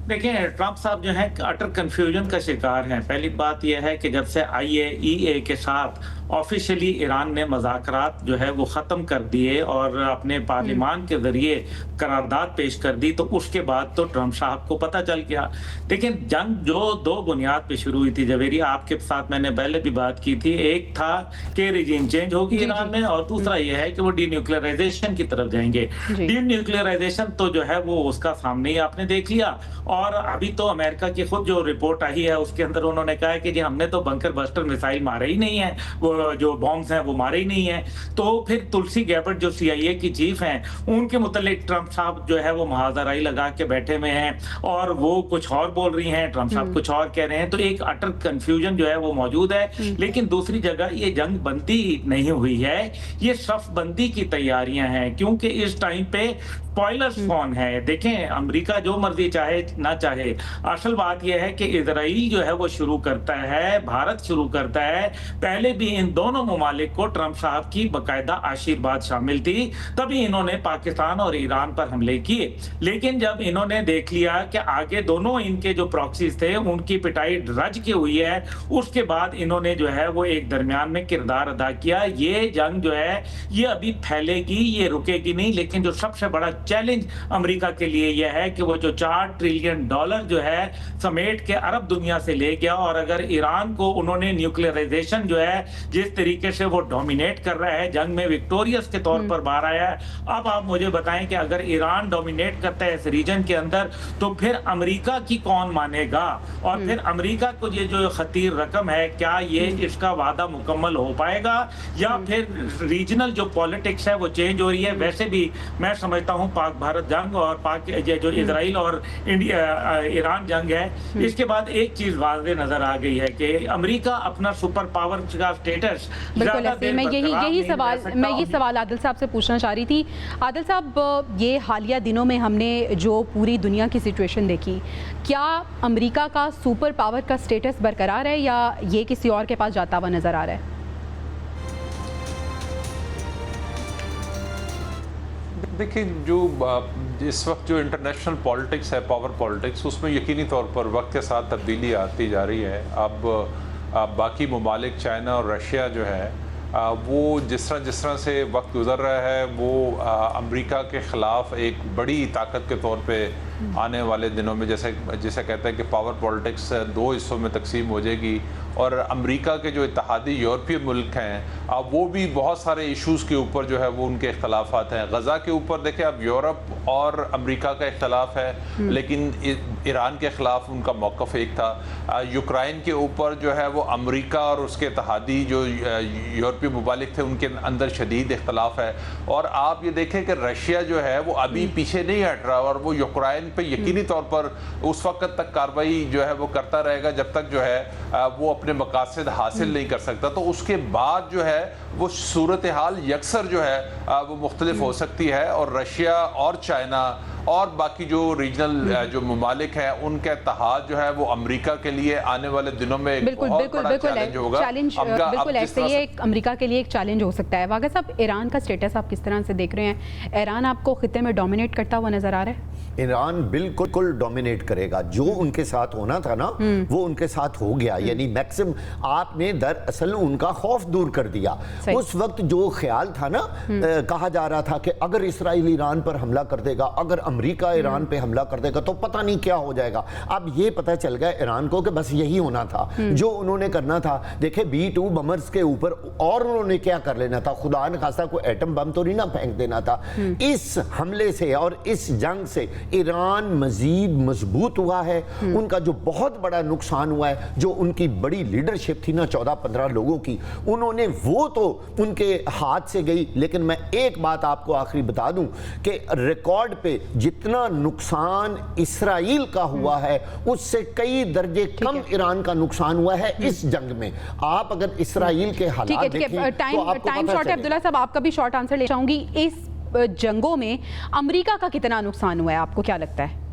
دیکھیں ٹرمپ صاحب جو ہیں اٹر کنفیوژن کا شکار ہیں. پہلی بات یہ ہے کہ جب سے IAEA کے ساتھ آفیشلی ایران نے مذاکرات جو ہے وہ ختم کر دیے اور اپنے پارلیمان کے ذریعے قرارداد پیش کر دی, تو اس کے بعد تو ٹرمپ صاحب کو پتہ چل گیا. لیکن جنگ جو 2 بنیاد پہ شروع ہوئی تھی, جویری آپ کے ساتھ میں نے پہلے بھی بات کی تھی, ایک تھا کہ ریجیم چینج ہوگی ایران میں, اور دوسرا یہ ہے کہ وہ ڈی نیوکلیئرائزیشن کی طرف جائیں گے. ڈی نیوکلیئرائزیشن تو جو ہے وہ اس کا سامنے ہی آپ نے دیکھ لیا, اور ابھی تو امریکہ کی خود جو رپورٹ آئی ہے اس کے اندر انہوں نے کہا ہے کہ جی ہم نے تو بنکر بسٹر میسائل مارے ہی نہیں ہیں, وہ جو بامز ہیں وہ مارے ہی نہیں ہیں. تو پھر تلسی گیبرٹ جو CIA کی چیف ہیں, ان کے متعلق ٹرمپ صاحب جو ہے وہ محاذرائی لگا کے بیٹھے ہوئے ہیں, اور وہ کچھ اور بول رہی ہیں, ٹرمپ صاحب کچھ اور کہہ رہے ہیں. تو ایک اٹر کنفیوژن جو ہے وہ موجود ہے. لیکن دوسری جگہ یہ جنگ بندی نہیں ہوئی ہے, یہ صف بندی کی تیاریاں ہیں, کیونکہ اس ٹائم پہ اسپوائلرز کون ہے. دیکھیں امریکہ جو مرضی چاہے نہ چاہے, اصل بات یہ ہے کہ اسرائیل جو ہے وہ شروع کرتا ہے, بھارت شروع کرتا ہے. پہلے بھی ان دونوں ممالک کو ٹرمپ صاحب کی باقاعدہ آشیرواد شامل تھی, تبھی انہوں نے پاکستان اور ایران پر حملے کیے. لیکن جب انہوں نے دیکھ لیا کہ آگے دونوں ان کے جو پراکسیز تھے ان کی پٹائی رج کی ہوئی ہے, اس کے بعد انہوں نے جو ہے وہ ایک درمیان میں کردار ادا کیا. یہ جنگ جو ہے یہ ابھی پھیلے گی, یہ رکے گی نہیں. لیکن جو سب سے بڑا چیلنج امریکہ کے لیے یہ ہے کہ وہ جو $4 ٹریلین جو ہے سمیٹ کے عرب دنیا سے لے گیا, اور اگر ایران کو انہوں نے نیوکلیئرائزیشن جو ہے جس طریقے سے وہ ڈومینیٹ کر رہا ہے, جنگ میں وکٹوریس کے طور پر باہر آیا ہے. اب آپ مجھے بتائیں کہ اگر ایران ڈومینیٹ کرتا ہے اس ریجن کے اندر, تو پھر امریکہ کی کون مانے گا, اور پھر امریکہ کو یہ جو خطیر رقم ہے, کیا یہ اس کا وعدہ مکمل ہو پائے گا, یا پھر ریجنل جو پالیٹکس ہے وہ چینج ہو رہی ہے. ویسے بھی میں سمجھتا ہوں پاک بھارت جنگ اور جو اسرائیل اور ایران جنگ ہے, اس کے بعد ایک چیز واضح نظر آ گئی ہے کہ امریکہ اپنا سپر پاور کا سٹیٹس بالکل ایسے. میں یہی سوال عادل صاحب سے پوچھنا چاہ رہی تھی. عادل صاحب, یہ حالیہ دنوں میں ہم نے جو پوری دنیا کی سچویشن دیکھی, کیا امریکہ کا سپر پاور کا سٹیٹس برقرار ہے یا یہ کسی اور کے پاس جاتا ہوا نظر آ رہا ہے؟ دیکھیں جو اس وقت جو انٹرنیشنل پالیٹکس ہے, پاور پالیٹکس, اس میں یقینی طور پر وقت کے ساتھ تبدیلی آتی جا رہی ہے. اب باقی ممالک چائنا اور رشیا جو ہے وہ جس طرح سے وقت گزر رہا ہے, وہ امریکہ کے خلاف ایک بڑی طاقت کے طور پہ آنے والے دنوں میں جیسے کہتے ہیں کہ پاور پالیٹکس دو حصوں میں تقسیم ہو جائے گی، اور امریکہ کے جو اتحادی یورپی ملک ہیں اب وہ بھی بہت سارے ایشوز کے اوپر جو ہے وہ ان کے اختلافات ہیں۔ غزہ کے اوپر دیکھیں اب یورپ اور امریکہ کا اختلاف ہے، لیکن ایران کے خلاف ان کا موقف ایک تھا۔ یوکرائن کے اوپر جو ہے وہ امریکہ اور اس کے اتحادی جو یورپی ممالک تھے ان کے اندر شدید اختلاف ہے، اور آپ یہ دیکھیں کہ رشیا جو ہے وہ ابھی پیچھے نہیں ہٹ رہا، اور وہ یوکرائن پہ یقینی طور پر اس وقت تک کارروائی جو ہے وہ کرتا رہے گا جب تک جو ہے وہ اپنے مقاصد حاصل نہیں کر سکتا۔ تو اس کے بعد جو ہے وہ صورتحال یکسر جو ہے وہ مختلف ہو سکتی ہے، اور رشیا اور چائنا اور باقی جو ریجنل جو ممالک ہیں ان کا اتحاد جو ہے وہ امریکہ کے لیے آنے والے دنوں میں ایک بہت بڑا چیلنج ہوگا۔ بالکل ایسے ہی ایک امریکہ کے لیے ایک چیلنج ہو سکتا ہے۔ واقعہ صاحب، ایران کا سٹیٹس آپ کس طرح سے دیکھ رہے ہیں؟ ایران آپ کو خطے میں ڈومینیٹ کرتا ہوا نظر آ رہا ہے؟ ایران بالکل ڈومینیٹ کرے گا، جو ان کے ساتھ ہونا تھا نا وہ ان کے ساتھ ہو گیا، یعنی میکسم آپ نے دراصل ان کا خوف دور کر دیا۔ اس وقت جو خیال تھا نا، کہا جا رہا تھا کہ اگر اسرائیل ایران پر حملہ کر دے گا، اگر امریکہ ایران پہ حملہ کر دے گا تو پتہ نہیں کیا ہو جائے گا۔ اب یہ پتہ چل گیا ایران کو کہ بس یہی ہونا تھا جو انہوں نے کرنا تھا۔ دیکھیں B-2 بمرز کے اوپر اور انہوں نے کیا کر لینا تھا، خدا نہ خواستہ کوئی ایٹم بم تو نہیں نہ پھینک دینا تھا۔ اس حملے سے اور اس جنگ سے ایران مزید مضبوط ہوا ہے۔ ان کا جو بہت بڑا نقصان ہوا ہے، جو ان کی بڑی لیڈرشپ تھی نا 14-15 لوگوں کی، انہوں نے وہ تو ان کے ہاتھ سے گئی۔ لیکن میں ایک بات آپ کو آخری بتا دوں کہ ریکارڈ پہ جتنا نقصان اسرائیل کا ہوا ہے اس سے کئی درجے کم ایران کا نقصان ہوا ہے اس جنگ میں۔ آپ اگر اسرائیل کے حالات دیکھیں تو آپ کو ٹائم پتہ شارٹ ہے۔ عبداللہ صاحب، آپ کا بھی شارٹ آنسر لے چاہوں گی، اس جنگوں میں امریکہ کا کتنا نقصان ہوا ہے، آپ کو کیا لگتا ہے؟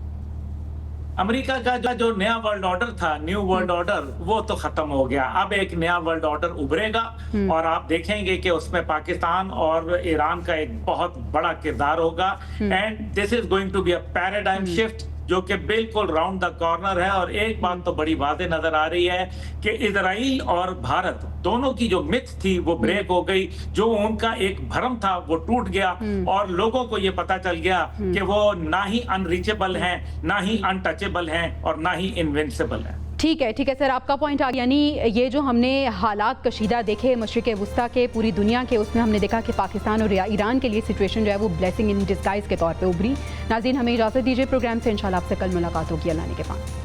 امریکہ کا جو نیا ورلڈ آرڈر تھا، نیو ورلڈ آرڈر، وہ تو ختم ہو گیا۔ اب ایک نیا ورلڈ آرڈر ابھرے گا، اور آپ دیکھیں گے کہ اس میں پاکستان اور ایران کا ایک بہت بڑا کردار ہوگا، and this is going to be a paradigm shift جو کہ بالکل راؤنڈ دا کارنر ہے۔ اور ایک بات تو بڑی واضح نظر آ رہی ہے کہ اسرائیل اور بھارت دونوں کی جو مت تھی وہ بریک ہو گئی، جو ان کا ایک بھرم تھا وہ ٹوٹ گیا، اور لوگوں کو یہ پتا چل گیا کہ وہ نہ ہی انریچبل ہیں، نہ ہی انٹچبل ہیں، اور نہ ہی انوینسبل ہیں۔ ٹھیک ہے سر، آپ کا پوائنٹ آ گیا۔ یعنی یہ جو ہم نے حالات کشیدہ دیکھے مشرق وسطیٰ کے، پوری دنیا کے، اس میں ہم نے دیکھا کہ پاکستان اور ایران کے لیے سچویشن جو ہے وہ بلیسنگ ان ڈسگائز کے طور پہ ابھری۔ ناظرین، ہمیں اجازت دیجیے، پروگرام سے انشاءاللہ آپ سے کل ملاقات ہوگی۔ اللہ نے کے پاس۔